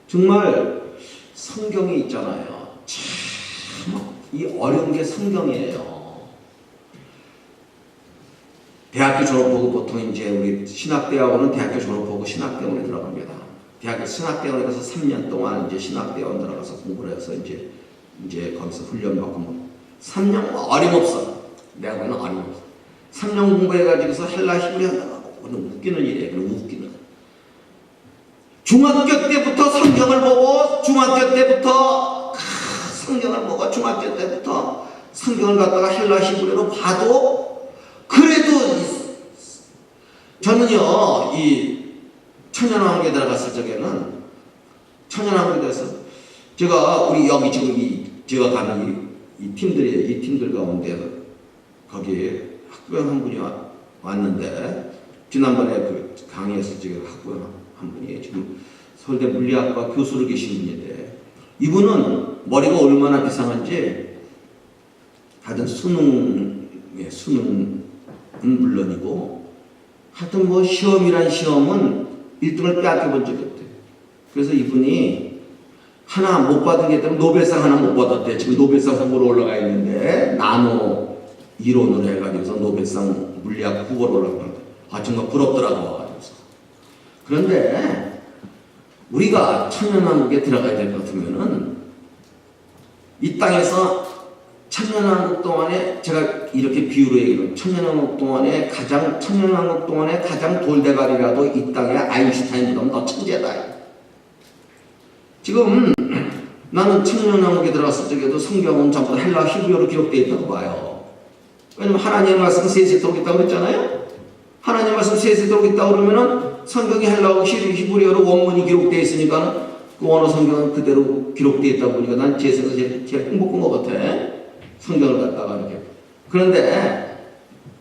정말 성경에 있잖아요. 참 이 어려운 게 성경이에요. 대학교 졸업하고 보통 이제 우리 신학대학원은 대학교 졸업하고 신학대원에 들어갑니다. 대학교 신학대원에 가서 3년 동안 이제 신학대원 들어가서 공부를 해서 이제 거기서 훈련받고 3년 어림없어. 내가 보기에는 어림없어. 3년 공부해가지고서 헬라 히브리 한다고 웃기는 일이에요. 웃기는. 중학교 때부터 성경을 보고 중학교 때부터 성경을 갖다가 헬라 히브리로 봐도 그래도 저는요 이 천연왕국에 들어갔을 적에는 천연왕국에 들어서 제가 우리 여기 지금 제가 가는 이 팀들 가운데 거기에 학부형 한 분이 왔는데 지난번에 그 강의했을 적에 학부형 한 분이 지금 서울대 물리학과 교수로 계신 분인데 이분은 머리가 얼마나 비상한지 하여튼 수능은 물론이고 하여튼 뭐 시험이란 시험은 1등을 빼앗겨본 적이 없대요. 그래서 이분이 하나 못 받은 게 때문에 노벨상 하나 못 받았대. 지금 노벨상 후보로 올라가 있는데 나노 이론으로 해가지고서 노벨상 물리학 후보로 올라가는데 정말 부럽더라고. 그런데 우리가 천년왕국에 들어가야 될 것 같으면은 이 땅에서 천년왕국 동안에 제가 이렇게 비유로 얘기하면 천년왕국 동안에 가장 돌대가리라도 이 땅에 아인슈타인보다 더 천재다. 지금 나는 천년왕국에 들어갔을 적에도 성경은 전부 다 헬라 히브리어로 기록되어 있다고 봐요. 왜냐면 하나님의 말씀은 세세토록 있다고 그랬잖아요. 하나님의 말씀 세세토록 있다고 그러면은 성경이 헬라어 히브리어로 원문이 기록되어 있으니까 그 원어 성경은 그대로 기록되어 있다 보니까 난 제 생에서 제일 행복한 것 같아. 성경을 갖다가 이렇게. 그런데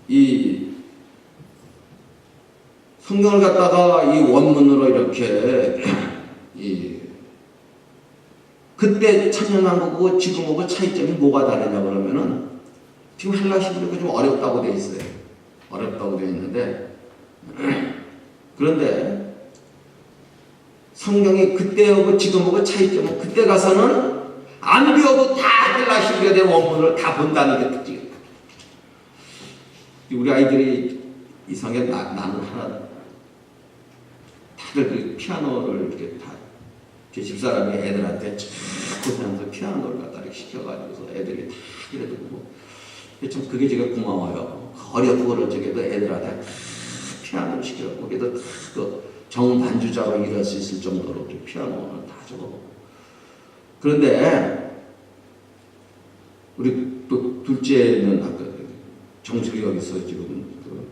이 성경을 갖다가 이 원문으로 이렇게 그때 천년왕국하고 지금하고 차이점이 뭐가 다르냐 그러면은 지금 헬라 히브리어가 좀 어렵다고 되어 있어요. 어렵다고 되어 있는데 그런데 성경이 그때하고 지금하고 차이점은 그때 가서는 안 배워도 다 헬라 히브리어에 대한 원문을 다 본다는 게 특징이에요. 우리 아이들이 이상하게 나는 하나 다들 그 피아노를 이렇게 다 제 집사람이 애들한테 자꾸 하면서 피아노를 갖다 이렇게 시켜가지고서 애들이 다 이래도 참 그게 제가 고마워요. 어렵고 그럴 적에도 애들한테 피아노를 시켜갖고 거기다 그 정반주자로 일할 수 있을 정도로 피아노는 다 적어보고. 그런데 우리 또 둘째는 아까 정숙이 여기서 지금 그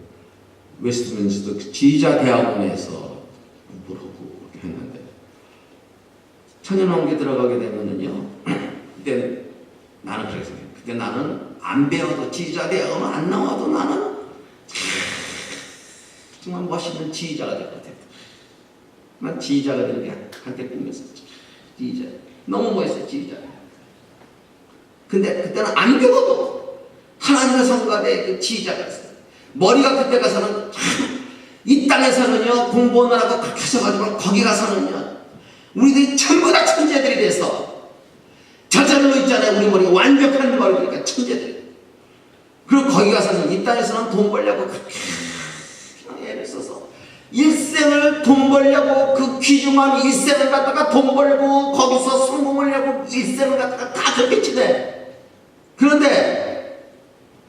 웨스트민스터 지휘자 대학원에서 공부를 하고 그렇게 했는데 천연왕국에 들어가게 되면은요 그때 나는 그래서 그때 나는 안 배워도 지휘자 대학원 안 나와도 나는 정말 멋있는 지휘자가 될 것 같아요. 난 지휘자가 되는 게 한때 꿈이었었죠. 지휘자. 너무 멋있어요, 지휘자. 근데 그때는 안 배워도 하나님의 성가대 그 지휘자가 있어요. 머리가 그때 가서는 이 땅에서는요, 공부하느라고 그렇게 해서가지고 거기 가서는요, 우리들이 전부 다 천재들이 돼서 저절로 있잖아요. 우리 머리가 완벽한 머리니까 천재들. 그리고 거기 가서는 이 땅에서는 돈 벌려고 그렇게 애를 써서 일생을 돈 벌려고 그 귀중한 일생을 갖다가 돈 벌고 거기서 성공을 하려고 일생을 갖다가 다 그렇게 지내. 그런데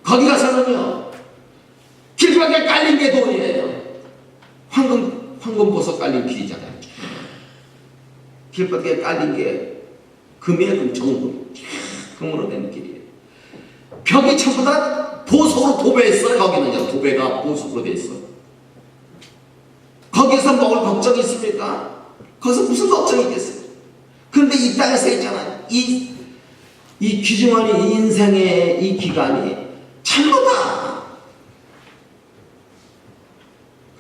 거기 가서는요 길바닥에 깔린 게 돈이에요. 황금보석 깔린 길이잖아요. 길바닥에 깔린 게 금이에요. 정금. 금으로 된 길이에요. 벽이 전부 다 보석으로 도배했어요. 거기는요. 도배가 보석으로 돼 있어요. 거기서 먹을 걱정이 있습니까? 거기서 무슨 걱정이 있겠어요? 그런데 이 땅에서 있잖아요. 이 귀중한 인생의 이 기간이 참로다.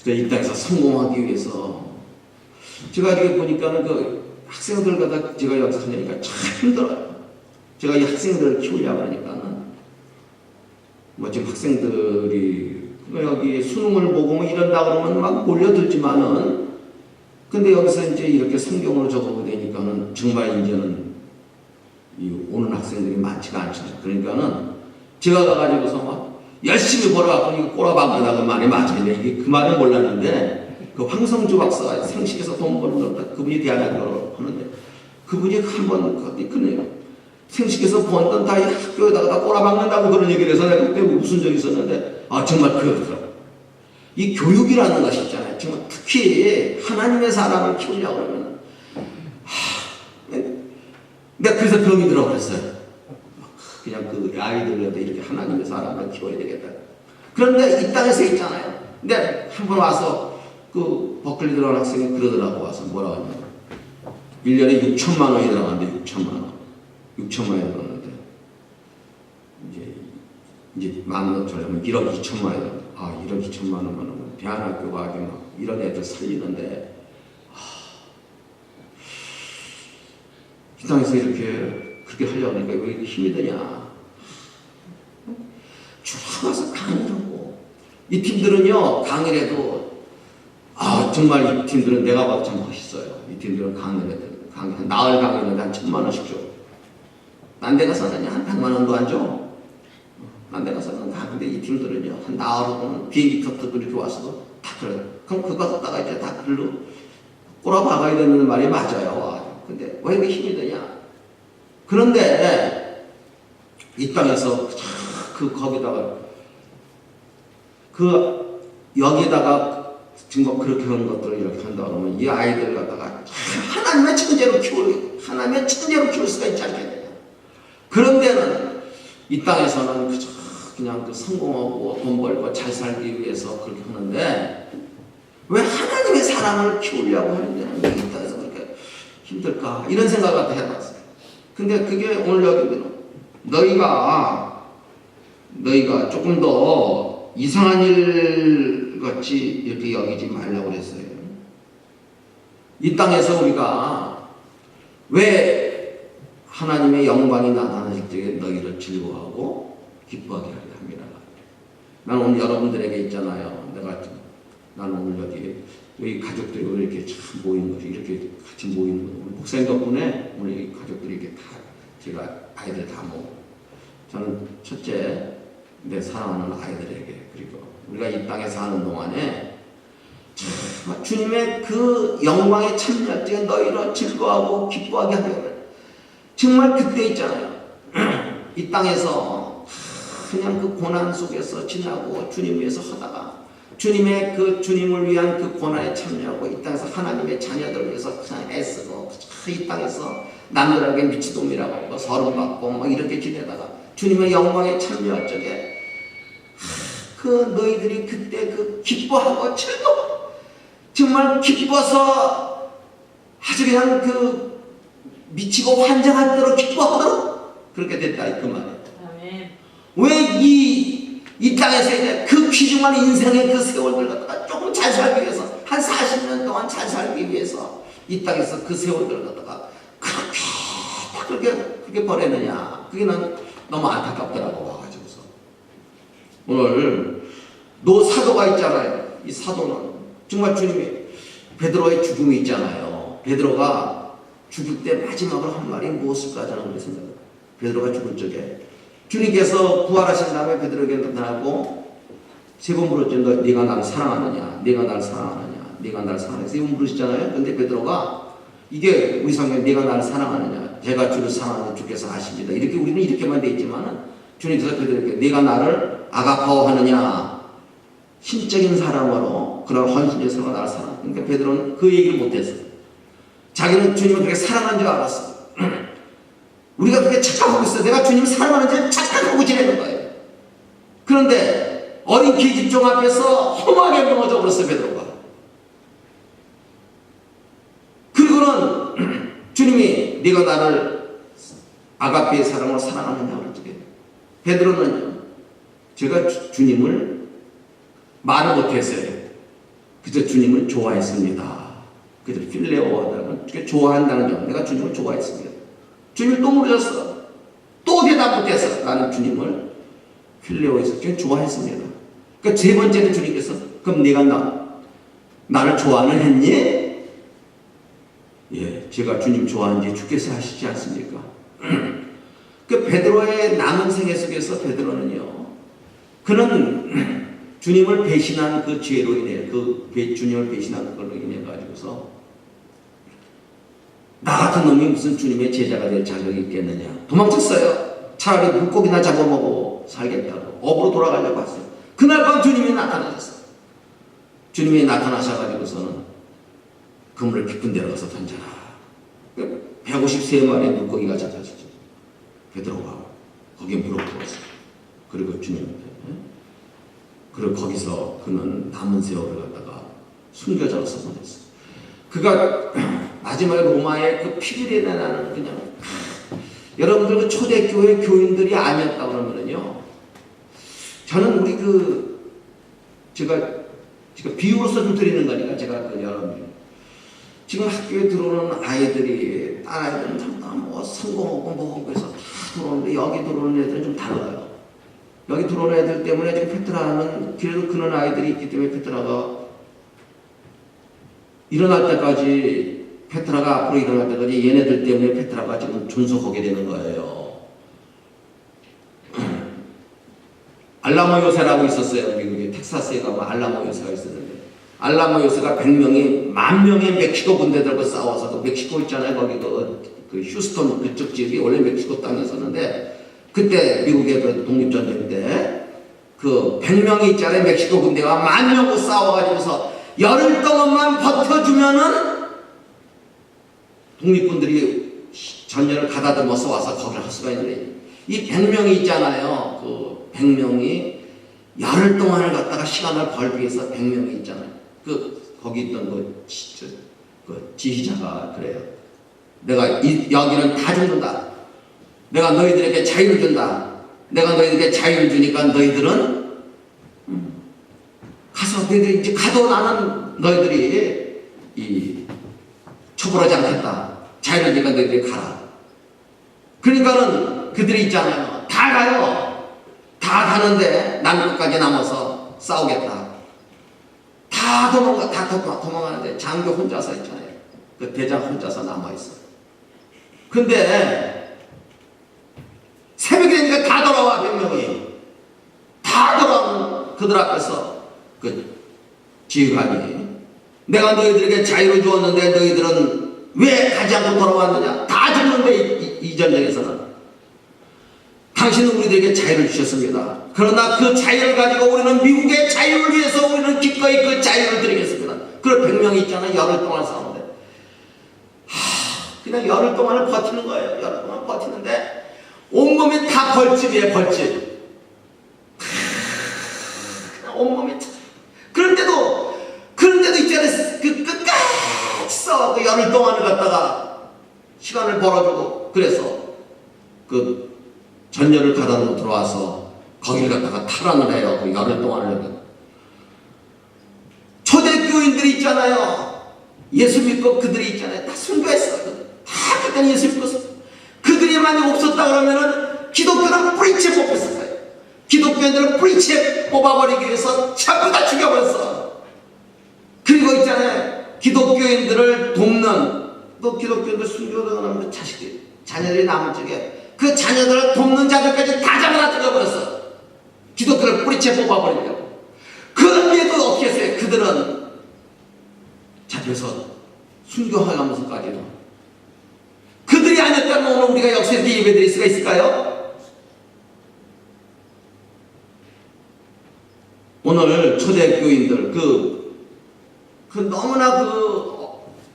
그래서 이 땅에서 성공하기 위해서 제가 이렇게 보니까는 그 학생들 갖다 제가 여기서 하니까 참 힘들어요. 제가 이 학생들을 키우려고 하니까는 뭐 지금 학생들이 여기 수능을 보고 뭐 이런다 그러면 막 몰려들지만은 근데 여기서 이제 이렇게 성경으로 적어보게 되니까는 정말 이제는 이 오는 학생들이 많지가 않잖아요. 그러니까는 제가 가가지고서 막 열심히 벌어갖고 이거 꼬라박는다고 말이 맞아요. 이게 그 말은 몰랐는데 그 황성주 박사가 생식에서 돈 버는 거 그분이 대학교를 하는데 그분이 한번 그네요. 생식에서 번 돈 다 학교에다가 꼬라박는다고 그런 얘기를 해서 내가 그때 무슨 적이 있었는데 아 정말 그렇더라고요. 이 교육이라는 것이 있잖아요. 정말 특히 하나님의 사람을 키우려고 하면 내가 그래서 병이 들어버렸어요. 그냥 그 아이들한테 이렇게 하나님의 사람을 키워야 되겠다. 그런데 이 땅에서 있잖아요. 근데 한 번 와서 그 버클리 들어간 학생이 그러더라고 와서 뭐라고 하냐면 1년에 6천만 원이 들어가는데 6천만 원. 6천만 원이 들어갔는데 이제 만원 절하면 1억 2천만 원이 아 1억 2천만 원만 대안학교가 아주 막 이런 애들 살리는데 이 땅에서 이렇게 그렇게 하려고 하니까 왜 이렇게 힘이 드냐. 쭉 가서 강의를 하고 이 팀들은요 강의를 해도 정말 이 팀들은 내가 봐도 참 멋있어요. 이 팀들은 강의를 해도 한 나흘 강의는 한 1,000만 원씩 줘. 딴 데 가서는 한 100만 원도 안 줘. 딴 데 가서는 근데 이 팀들은요 한 나흘 후는 비행기 값도 이렇게 와서 다 그래요. 그럼 그거 갖다가 이제 다 글로 꼬라박아야 되는 말이 맞아요. 근데 왜 이렇게 힘이 드냐? 그런데 이 땅에서 거기다가 여기다가 지금 그렇게 하는 것들을 이렇게 한다 그러면 이 아이들 갖다가 하나님의 천재로 키울 수가 있지 않겠냐? 그런 데는 이 땅에서는 그냥 성공하고 돈 벌고 잘 살기 위해서 그렇게 하는데 왜 하나님의 사람을 키우려고 하는 데는 이 땅에서 그렇게 힘들까? 이런 생각을 갖다 해봤어요. 근데 그게 오늘 여기는 너희가 조금 더 이상한 일 같이 이렇게 여기지 말라고 그랬어요. 이 땅에서 우리가 왜 하나님의 영광이 나타나실 때 너희를 즐거워하고 기뻐하게 하려 합니다. 나는 오늘 여러분들에게 있잖아요. 나는 오늘 여기 가족들이 오늘 이렇게 참 모이는 것이 이렇게 같이 모이는 거. 오늘 목사님 덕분에 오늘 이 가족들이 이렇게 다 제가 아이들 다 모으고 저는 첫째 내 사랑하는 아이들에게 그리고 우리가 이 땅에 사는 동안에 참 주님의 그 영광에 참여할 때 너희를 즐거워하고 기뻐하게 하려고 정말 그때 있잖아요. 이 땅에서 그냥 그 고난 속에서 지나고 주님 위해서 하다가 주님의 그 주님을 위한 그 고난에 참여하고 이 땅에서 하나님의 자녀들을 위해서 그냥 애쓰고 이 땅에서 남들에게 미치돔이라고 하고 서름받고 막 이렇게 지내다가 주님의 영광에 참여할 적에 그 너희들이 그때 그 기뻐하고 즐거워 정말 기뻐서 아주 그냥 그 미치고 환장할 대로 기뻐하도록 그렇게 됐다 그 말이에요. 왜 이 땅에서 이제 그 귀중한 인생의 그 세월들 갖다가 조금 잘 살기 위해서 한 40년 동안 잘 살기 위해서 이 땅에서 그 세월들 갖다가 그렇게 보내느냐. 그게 난 너무 안타깝더라고 와가지고서 오늘 노 사도가 있잖아요. 이 사도는 정말 주님이 베드로의 죽음이 있잖아요. 베드로가 죽을 때 마지막으로 한 말이 무엇일까 저는 그렇게 생각해요. 베드로가 죽을 적에 주님께서 부활하신 다음에 베드로에게 나타나고 세 번 물었죠. 네가 나를 사랑하느냐? 네가 나를 사랑하느냐? 네가 나를 사랑하느냐? 세 번 물으시잖아요. 근데 베드로가 이게 우리 성경에 네가 나를 사랑하느냐? 제가 주를 사랑하는 주께서 아십니다. 이렇게 우리는 이렇게만 돼 있지만은 주님께서 베드로에게 네가 나를 아가파오하느냐? 신적인 사랑으로 그런 헌신의 사랑으로 나를 사랑하느냐? 그러니까 베드로는 그 얘기를 못했어요. 자기는 주님을 그렇게 사랑하는 줄 알았어. 우리가 그렇게 착각하고 있어. 내가 주님을 사랑하는지 착각하고 지내는 거예요. 그런데 어린 계집종 앞에서 험하게 무너져 버렸어, 베드로가. 그리고는 주님이 네가 나를 아가페의 사랑으로 사랑하느냐 그랬더니 베드로는요, 제가 주님을 말을 못했어요. 그저 주님을 좋아했습니다. 그저 필레오하다는 좋아한다는 점, 내가 주님을 좋아했습니다. 주님을 또 물으셨어. 또 대답 못해서 나는 주님을 필레오해서 좋아했습니다. 그러니까 세 번째는 주님께서 그럼 네가 나를 좋아는 했니? 예, 제가 주님 좋아하는지 주께서 하시지 않습니까? 그 베드로의 남은 생애 속에서 베드로는요, 그는 주님을 배신한 그 죄로 인해, 주님을 배신한 걸로 인해 가지고서 나 같은 놈이 무슨 주님의 제자가 될 자격이 있겠느냐, 도망쳤어요. 차라리 물고기나 잡아먹고 살겠다고 업으로 돌아가려고 했어요. 그날 밤 주님이 나타나셨어요. 주님이 나타나셔가지고서는 그물을 깊은 데로 가서 던져라. 153마리의 물고기가 잡혔었죠. 베드로가 거기에 물어 부었어요. 그리고 주님한테, 그리고 거기서 그는 남은 세월을 갖다가 순교자로서 보냈어요. 그가 마지막에 로마의 그 피비린내 나는 그냥, 여러분들 그 초대교회 교인들이 아니었다 그러면은요, 저는 우리 제가 비유로서 좀 드리는 거니까 제가 여러분들 지금 학교에 들어오는 아이들이, 딸 아이들은 전부 뭐 성공하고 뭐하고 해서 다 들어오는데, 여기 들어오는 애들은 좀 달라요. 여기 들어오는 애들 때문에 지금 페트라는, 그래도 그런 아이들이 있기 때문에 페트라가 일어날 때까지, 페트라가 앞으로 일어날 때까지 얘네들 때문에 페트라가 지금 존속하게 되는 거예요. 알라모 요새라고 있었어요. 미국에 텍사스에 가면 알라모 요새가 있었는데, 알라모 요새가 100명이 10,000명의 멕시코 군대들과 싸워서, 그 멕시코 있잖아요. 거기 그 휴스턴 그쪽 지역이 원래 멕시코 땅이었었는데, 그때 미국의 그 독립전쟁 때 그 100명이 있잖아요. 멕시코 군대가 10,000명과 싸워가지고서 열흘 동안만 버텨주면은 독립군들이 전열을 가다듬어서 와서 거기를 할 수가 있는데, 이 100명이 있잖아요. 그 100명이 열흘 동안을 갖다가 시간을 벌기 위해서 100명이 있잖아요. 거기 있던 그 지휘자가 그래요. 내가 여기는 다 죽는다. 내가 너희들에게 자유를 준다. 내가 너희들에게 자유를 주니까 너희들은 가서, 너희들이 이제 가도 나는 너희들이 처벌하지 않겠다. 자유를 주니까 너희들이 가라. 그러니까는 그들이 있잖아요. 다 가요. 다 가는데 난 끝까지 남아서 싸우겠다. 다 도망가는데 장교 혼자서 있잖아요. 그 대장 혼자서 남아있어. 근데 새벽이 되니까 다 돌아와. 100명이 다 돌아오는 그들 앞에서 그 지휘관이, 내가 너희들에게 자유를 주었는데 너희들은 왜 가지 않고 돌아왔느냐. 다 죽는데 이 전쟁에서는 당신은 우리들에게 자유를 주셨습니다. 그러나 그 자유를 가지고 우리는 미국의 자유를 위해서 우리는 기꺼이 그 자유를 드리겠습니다. 그걸 100명이 있잖아요. 열흘 동안 싸우는데 그냥 열흘 동안을 버티는 거예요. 열흘 동안 버티는데 온몸이 다 벌집이에요. 벌집. 온몸이 그런데도 있잖아요. 그 끝까지 싸워. 그 열흘 동안을 갖다가 시간을 벌어주고, 그래서 그 전열을 가다듬고 들어와서 거기를 갖다가 탈환을 해요. 그 열흘 동안을. 초대교인들이 있잖아요. 예수 믿고 그들이 있잖아요. 다 순교했어. 다 그때는 예수 믿고서. 그들이 만약 없었다 그러면은 기독교는 뿌리채 뽑혔을 거예요. 기독교인들은 뿌리채 뽑아버리기 위해서 전부 다 죽여버렸어. 그리고 있잖아요. 기독교인들을 돕는, 또 기독교인들 순교하는 자식들, 자녀들이 남은 쪽에 그 자녀들을 돕는 자들까지 다 잡아다 죽여버렸어. 기독교를 뿌리채 뽑아버리려고. 그런데도 어떻게 했어요? 그들은 잡혀서 순교하면서까지도. 그들이 아니었다면 오늘 우리가 역사에서 예배드릴 수가 있을까요? 오늘 초대교인들 너무나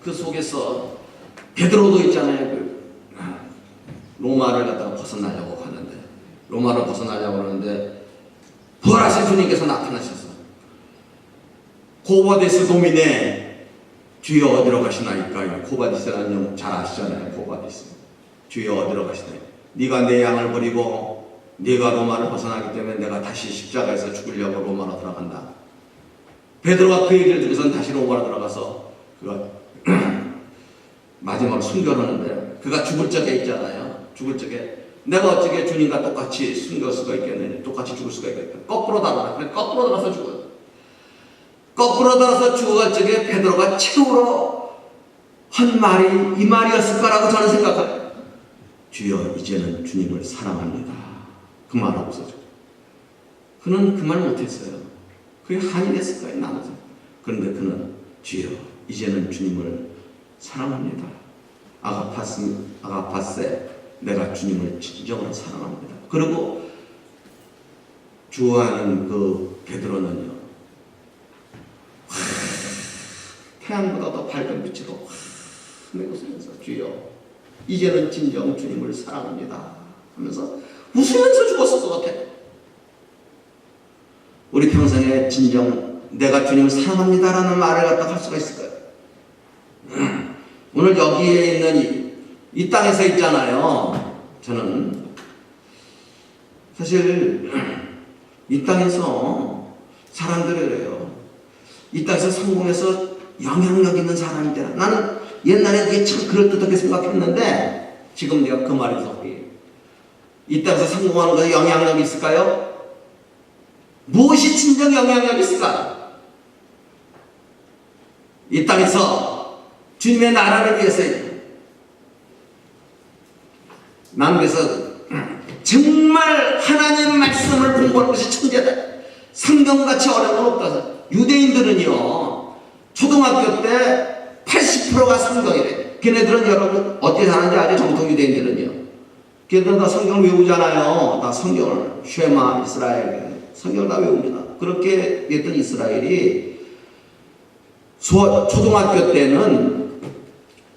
그 속에서 베드로도 있잖아요. 로마를 갖다가 벗어나려고 하는데, 로마를 벗어나려고 하는데 부활하신 주님께서 나타나셔서 고바디스 도미네, 주여 어디로 가시나이까. 고바디스라는 영 잘 아시잖아요. 고바디스, 주여 어디로 가시나이까. 네가 내 양을 버리고 네가 로마를 벗어나기 때문에 내가 다시 십자가에서 죽으려고 로마로 들어간다. 베드로가 그 얘기를 듣고선 다시 로마로 들어가서 그가 마지막으로 순교하는데, 그가 죽을 적에 있잖아요. 죽을 적에 내가 어떻게 주님과 똑같이 순교할 수가 있겠느냐, 똑같이 죽을 수가 있겠다. 거꾸로 달아라. 그래, 거꾸로 달아서 죽어요. 거꾸로 달아서 죽어갈 적에 베드로가 최후로 한 말이 이 말이었을 거라고 저는 생각해요. 주여 이제는 주님을 사랑합니다. 그 말하고서 그는 그 말 못했어요. 그게 한이 됐을 거예요. 나머지. 그런데 그는 주여 이제는 주님을 사랑합니다. 아가파세, 내가 주님을 진정으로 사랑합니다. 그리고 주어하는 그 베드로는요, 태양보다 더 밝은 빛으로 웃으면서 주여 이제는 진정 주님을 사랑합니다 하면서 웃으면서 죽었을 것 같아요. 우리 평생에 진정 내가 주님을 사랑합니다라는 말을 갖다 할 수가 있을까요? 오늘 여기에 있는 이 땅에서 있잖아요. 저는 사실 이 땅에서 사람들이 그래요. 이 땅에서 성공해서 영향력 있는 사람이 되라. 나는 옛날에 이게 참 그럴듯하게 생각했는데 지금 내가 그 말이 속이, 이 땅에서 성공하는 것에 영향력이 있을까요? 무엇이 진정 영향력이 있을까? 이 땅에서 주님의 나라를 위해서 나는 그래서 정말 하나님 말씀을 공부하는 것이 천재다. 성경같이 어려운 건 없다. 유대인들은요 초등학교 때 80%가 성경이래. 걔네들은 여러분 어떻게 사는지 아죠? 정통 유대인들은요, 걔네들은 다 성경을 외우잖아요. 다 성경을 쉐마 이스라엘 성경을 다 외웁니다. 그렇게 했던 이스라엘이 초등학교 때는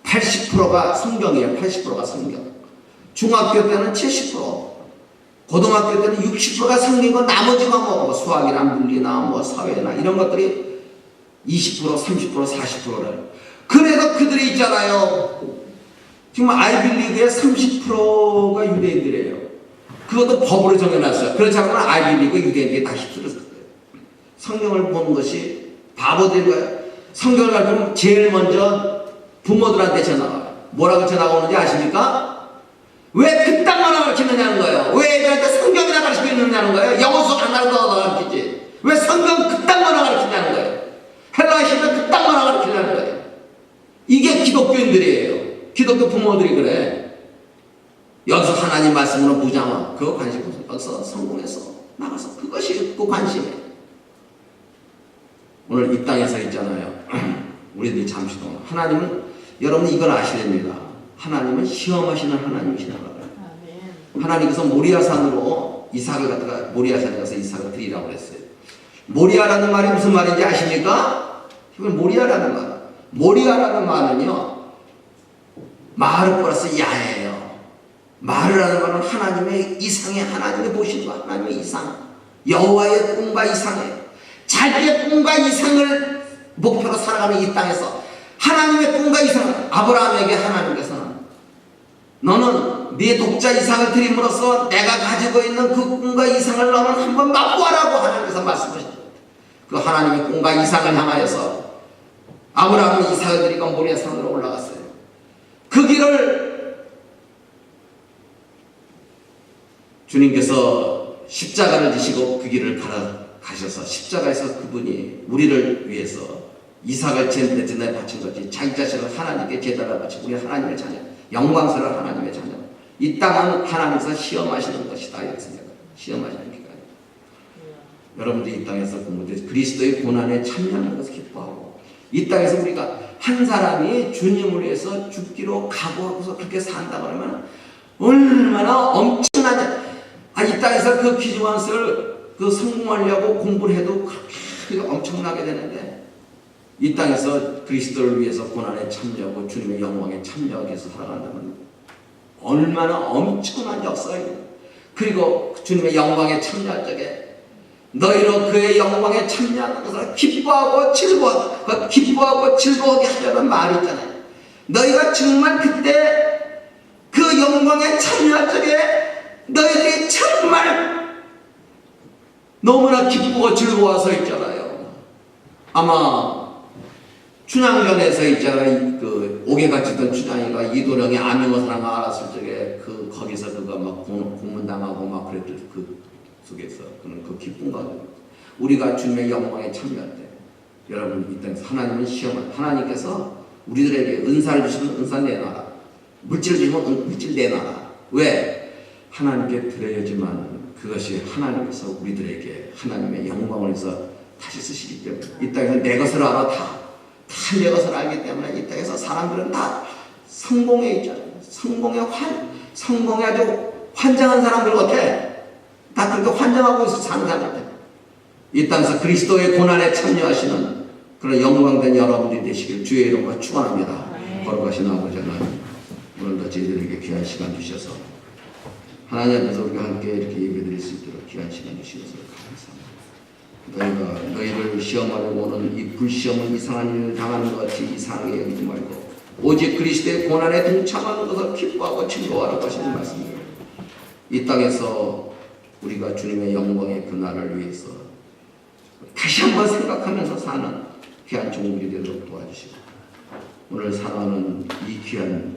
80%가 성경이에요. 80%가 성경. 중학교 때는 70%, 고등학교 때는 60%가 성경이고 나머지가 뭐 수학이나 물리나 뭐 사회나 이런 것들이 20%, 30%, 40%를. 그래도 그들이 있잖아요. 지금 아이빌리그의 30%가 유대인들이에요. 그것도 법으로 정해놨어요. 그렇지 않으면 아이빌리그 유대인들이 다 휩쓸었을 거예요. 성경을 보는 것이 바보된 거예요. 성경을 가르치면 제일 먼저 부모들한테 전화가요. 뭐라고 전화가 오는지 아십니까? 왜 그 땅만 가르치느냐는 거예요. 왜 애들한테 성경이나 가르치고 있느냐는 거예요. 영어 수업 하나를 더 가르치지. 왜 성경 그 땅만 가르치냐는 거예요. 헬라어 시면 그 땅만 가르치냐는 거예요. 이게 기독교인들이에요. 기독교 부모들이 그래. 여기서 하나님 말씀으로 무장화, 그거 관심 없어. 여기서 성공해서 나가서 그것이 그 관심이에요. 오늘 이 땅에서 있잖아요. 우리들이 잠시 동안 하나님은, 여러분 이걸 아셔야 됩니다. 하나님은 시험하시는 하나님이시라고 그래요. 하나님께서 모리아산으로 이삭을 갖다가 모리아산에 가서 이삭을 드리라고 그랬어요. 모리아라는 말이 무슨 말인지 아십니까? 이건 모리아라는 말. 모리아라는 말은요, 마르 플러스 야예요. 마르라는 말은 하나님의 이상의, 하나님의 보신 것, 하나님의 이상, 여호와의 꿈과 이상이에요. 자기의 꿈과 이상을 목표로 살아가는 이 땅에서 하나님의 꿈과 이상을, 아브라함에게 하나님께서는 너는 네 독자 이삭을 드림으로써 내가 가지고 있는 그 꿈과 이상을 너는 한번 맛보아라고 하나님께서 말씀하셨죠. 그 하나님의 꿈과 이상을 향하여서 아브라함은 이삭을 드리고 모리아산으로 올라갔어요. 그 길을 주님께서 십자가를 지시고 그 길을 가셔서 십자가에서 그분이 우리를 위해서 이삭을 제물에 바친 것이 자기 자신을 하나님께 제단을 바치고 우리 하나님의 자녀, 영광스러운 하나님의 자녀. 이 땅은 하나님께서 시험하시는 것이다. 이렇게 생각해요. 시험하시는 기간. 여러분들이 이 땅에서 그리스도의 고난에 참여하는 것을 기뻐하고, 이 땅에서 우리가 한 사람이 주님을 위해서 죽기로 각오하고서 그렇게 산다 그러면 얼마나 엄청나냐. 이 땅에서 그 기중한수를 성공하려고 공부를 해도 그렇게 엄청나게 되는데, 이 땅에서 그리스도를 위해서 고난에 참여하고 주님의 영광에 참여하기 위해서 살아간다면 얼마나 엄청난 역사예요. 그리고 주님의 영광에 참여할 적에 너희로 그의 영광에 참여하는 것을 기뻐하고 즐거워하게 하려는 말이 있잖아요. 너희가 정말 그때 그 영광에 참여할 적에 너희들이 정말 너무나 기쁘고 즐거워서 있잖아요. 아마 춘향전에서 있잖아요. 그 옥에 갇혔던 춘향이가 이도령의 암행어 사랑을 알았을 적에 거기서 그가 막 고문당하고 막 그랬던 그 속에서 그는 그 기쁜 가운데 우리가 주님의 영광에 참여할 때 여러분 이 땅에서 하나님은 하나님께서 우리들에게 은사를 주시면 은사 내놔라, 물질을 주시면 물질 내놔라. 왜? 하나님께 드려야지만 그것이 하나님께서 우리들에게 하나님의 영광을 해서 다시 쓰시기 때문에 이 땅에서 내 것을 알아 다 내 것을 알기 때문에 이 땅에서 사람들은 다 성공에 있잖아요. 성공에 아주 환장한 사람들 같아. 다 그렇게 환장하고 있어 사는 사람들. 이 땅에서 그리스도의 고난에 참여하시는 그런 영광된 여러분들이 되시길 주의 이름으로 축원합니다. 거룩하신 아버지 하나님, 오늘도 저희들에게 귀한 시간 주셔서 하나님 앞에서 우리가 함께 이렇게 예배드릴 수 있도록 귀한 시간 주신 것을 감사합니다. 너희가 너희를 시험하려고 오는 이 불시험은 이상한 일을 당하는 것 같이 이상하게 여기지 말고 오직 그리스도의 고난에 동참하는 것을 기뻐하고 즐거워하라고 하시는 말씀입니다. 이 땅에서 우리가 주님의 영광의 그날을 위해서 다시 한번 생각하면서 사는 귀한 종들이 되도록 도와주시고 오늘 사랑하는 이 귀한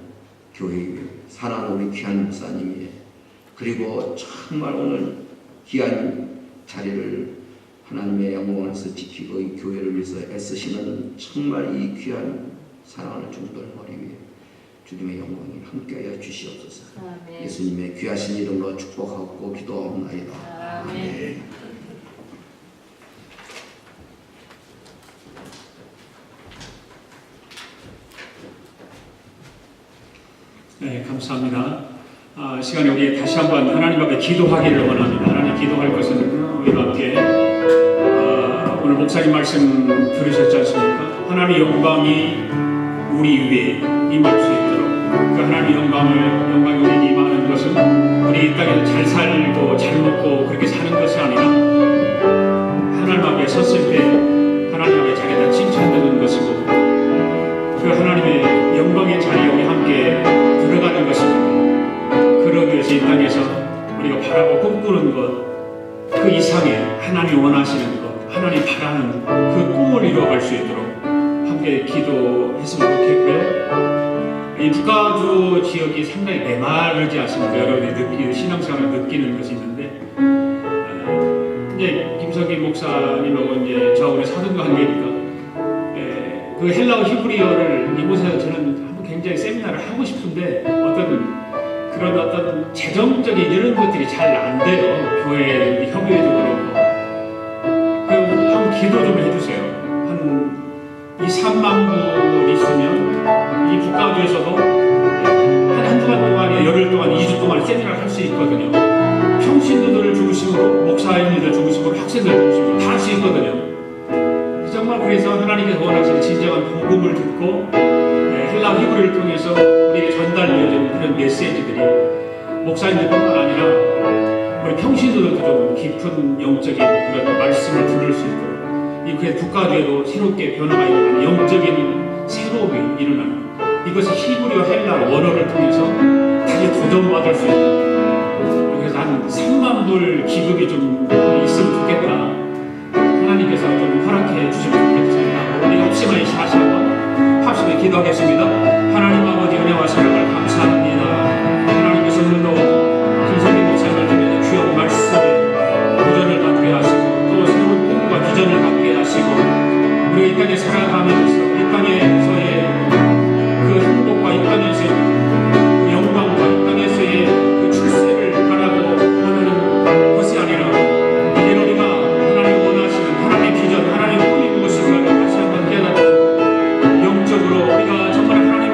교회에 사랑하는 우리 귀한 목사님이 그리고 정말 오늘 귀한 자리를 하나님의 영광에서 지키고 이 교회를 위해서 애쓰시는 정말 이 귀한 사랑하는 종들 머리 위에 주님의 영광이 함께하여 주시옵소서. 아멘. 예수님의 귀하신 이름으로 축복하고 기도하옵나이다. 아멘. 네, 감사합니다. 시간에 우리 다시 한번 하나님 앞에 기도하기를 원합니다. 하나님 기도할 것은 우리와 함께 오늘 목사님 말씀 들으셨지 않습니까? 하나님의 영광이 우리 위에 임할 수 있도록 그 하나님의 영광이 우리 임하는 것은 우리 이 땅에서 잘 살고 잘 먹고 그렇게 사는 것이 아니라 하나님 앞에 섰을 때 하나님 앞에 자기가 칭찬되는 것이고 그 하나님의 영광의 자리에 우리 함께 들어가는 것입니다. 그러기 위해서 이 땅에서 우리가 바라고 꿈꾸는 것 그 이상의 하나님이 원하시는 것 하나님 바라는 그 꿈을 이루어갈 수 있도록 함께 기도했으면 좋겠고요. 이 북가주 지역이 상당히 메마르지 않습니까? 여러분이 신앙생활을 느끼는 것이 있는데 이제 김석기 목사님하고 이제 저하고 사돈과 관계니까 그 헬라어 히브리어를 이곳에서 저는 굉장히 세미나를 하고 싶은데 어떤 재정적인 이런 것들이 잘 안 돼요. 교회 협의회도 그렇고. 한번 기도 좀 해주세요. 한 2-3만 분 있으면 이 북가주에서도 한 주간 동안에 열흘 동안 2주 동안 세미나를 할 수 있거든요. 평신도들을 중심으로 목사님들 중심으로 학생들 중심으로 다 할 수 있거든요. 정말 그래서 하나님께서 원하시는 진정한 복음을 듣고 헬라 히브리를 통해서 우리에게 전달되어진 그런 메시지들이 목사님들뿐만 아니라 우리 평신도들도 좀 깊은 영적인 그런 말씀을 들을 수 있도록 이 북가주에도 새롭게 변화가 일어나는 영적인 새로움이 일어나는 이것이 히브리어 헬라 원어를 통해서 다시 도전받을 수 있도록 그래서 한 3만 불 기금이 좀 있으면 좋겠다. 하나님께서 좀 허락해 주시면 좋겠습니다. 우리 합심하여 다시 한번 합심해 기도하겠습니다. 하나님 아버지 은혜와 사랑을 감사합니다. 하나님께서 오늘도 김성기 목사님을 통해 귀한 말씀에 도전을 받게 하시고 또 새로운 꿈과 비전을 갖게 하시고 우리 이 땅에 살아가면서 이 땅에서의 그 행복과 이 땅에서의 그 영광과 이 땅에서의 그 출세를 바라고 원하는 것이 아니라 이제 우리가 하나님 원하시는 하나님의 비전, 하나님의 꿈이 무엇인가를 다시 한번 깨닫는 영적으로 우리가 정말 하나님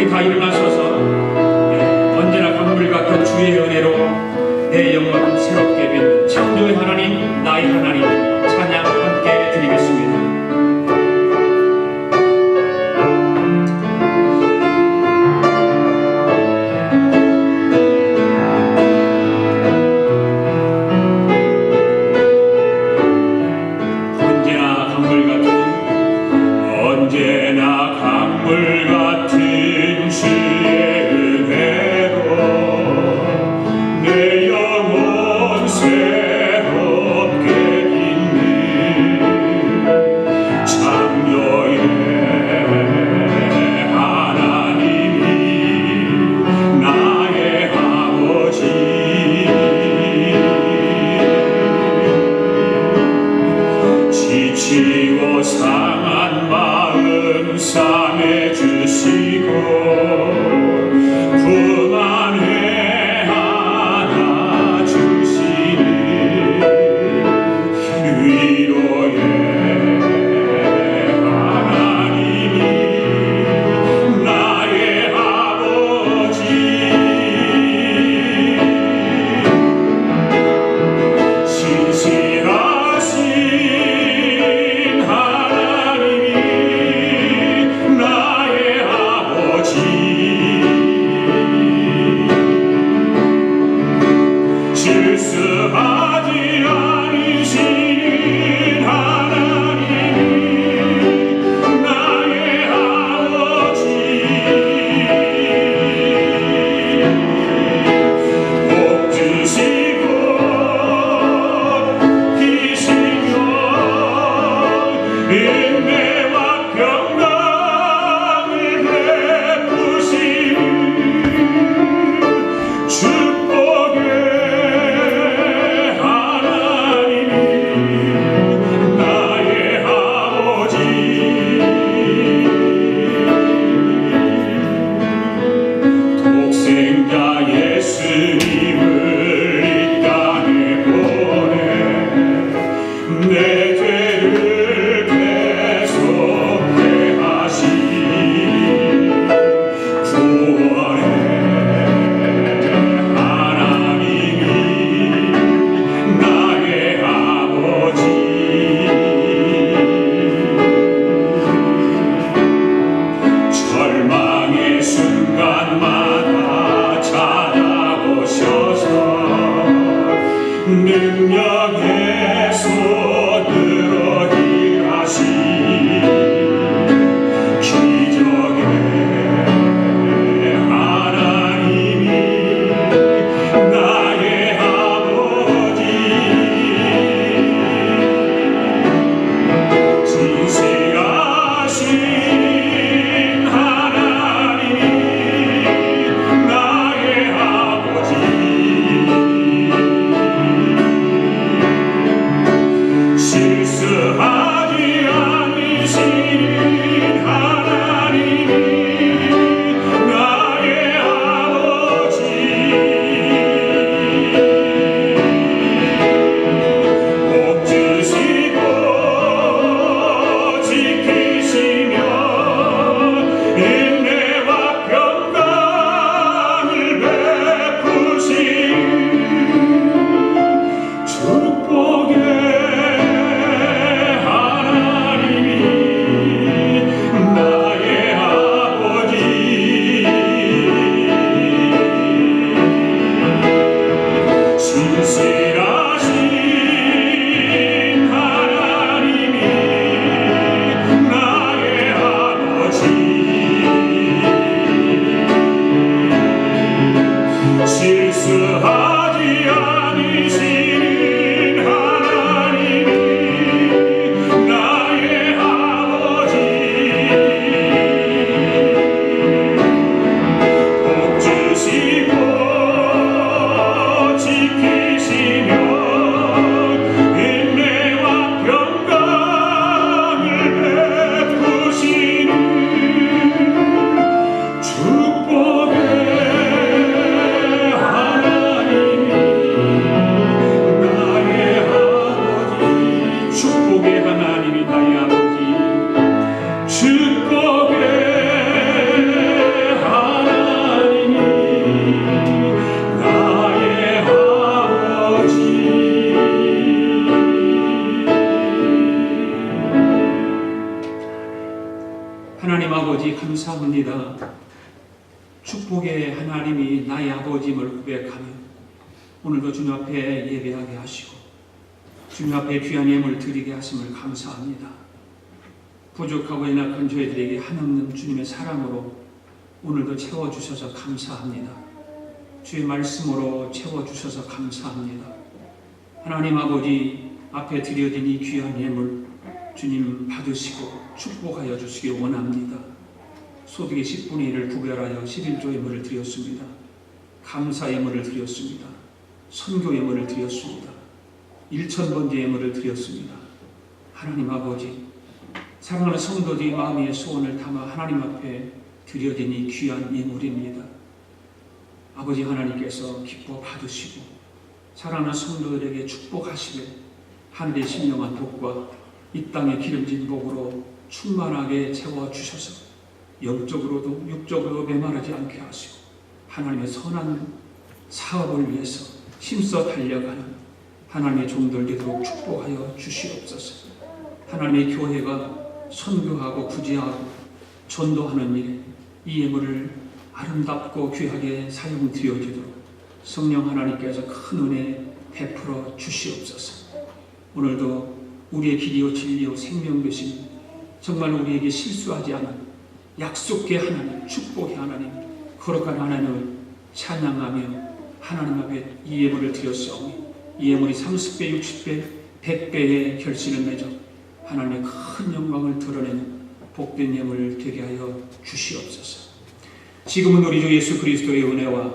우리 다 일어나셔서 언제나 강물 같은 주의 은혜로 내 영혼 새롭게 된 창조의 하나님, 나의 하나님 찬양 함께 드리겠습니다. 언제나 강물 같은 주의 은혜로 내 영혼 새롭게 빚는 창조의 하나님이 나의 아버지 지치고 상한 마음 싸매 주시고 품 안에 안아 주시는 위로의 하나님이 나의 아버지 신실하신 하나님이 나의 아버지 아버지 감사합니다. 축복의 하나님이 나의 아버지임을 고백하며 오늘도 주님 앞에 예배하게 하시고 주님 앞에 귀한 예물을 드리게 하심을 감사합니다. 부족하고 연약한 저희들에게 한없는 주님의 사랑으로 오늘도 채워주셔서 감사합니다. 주의 말씀으로 채워주셔서 감사합니다. 하나님 아버지 앞에 드려진 이 귀한 예물 주님 받으시고 축복하여 주시기 원합니다. 소득의 10분의 1을 구별하여 11조 예물을 드렸습니다. 감사 예물을 드렸습니다. 선교 예물을 드렸습니다. 1,000번째 예물을 드렸습니다. 하나님 아버지, 사랑하는 성도들이 마음의 소원을 담아 하나님 앞에 드려진 이 귀한 예물입니다. 아버지 하나님께서 기뻐 받으시고 사랑하는 성도들에게 축복하시되 하늘의 신령한 복과 이 땅의 기름진 복으로 충만하게 채워주셔서 영적으로도 육적으로도 메마르지 않게 하시고 하나님의 선한 사업을 위해서 힘써 달려가는 하나님의 종들 되도록 축복하여 주시옵소서. 하나님의 교회가 선교하고 구제하고 전도하는 일에 이 예물을 아름답고 귀하게 사용되어지도록 성령 하나님께서 큰 은혜 베풀어 주시옵소서. 오늘도 우리의 길이요 진리요 생명 되신 정말 우리에게 실수하지 않은 약속의 하나님, 축복의 하나님, 거룩한 하나님을 찬양하며 하나님 앞에 이 예물을 드렸사오니 이 예물이 30배, 60배, 100배의 결실을 맺어 하나님의 큰 영광을 드러내는 복된 예물을 되게 하여 주시옵소서. 지금은 우리 주 예수 그리스도의 은혜와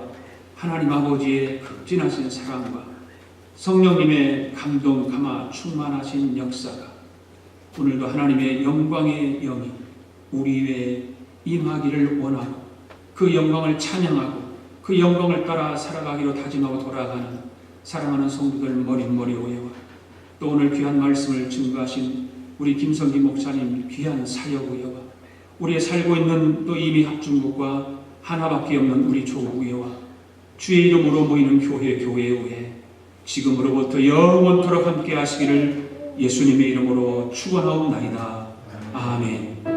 하나님 아버지의 극진하신 사랑과 성령님의 감동 감화 충만하신 역사가 오늘도 하나님의 영광의 영이 우리 위에 임하기를 원하고 그 영광을 찬양하고 그 영광을 따라 살아가기로 다짐하고 돌아가는 사랑하는 성도들 머릿머리 오해와 또 오늘 귀한 말씀을 증거하신 우리 김성기 목사님 귀한 사역 의회와 우리의 살고 있는 또 이미 합중국과 하나밖에 없는 우리 조국 의회와 주의 이름으로 모이는 교회 의회 지금으로부터 영원토록 함께 하시기를 예수님의 이름으로 축원하옵나이다. 아멘.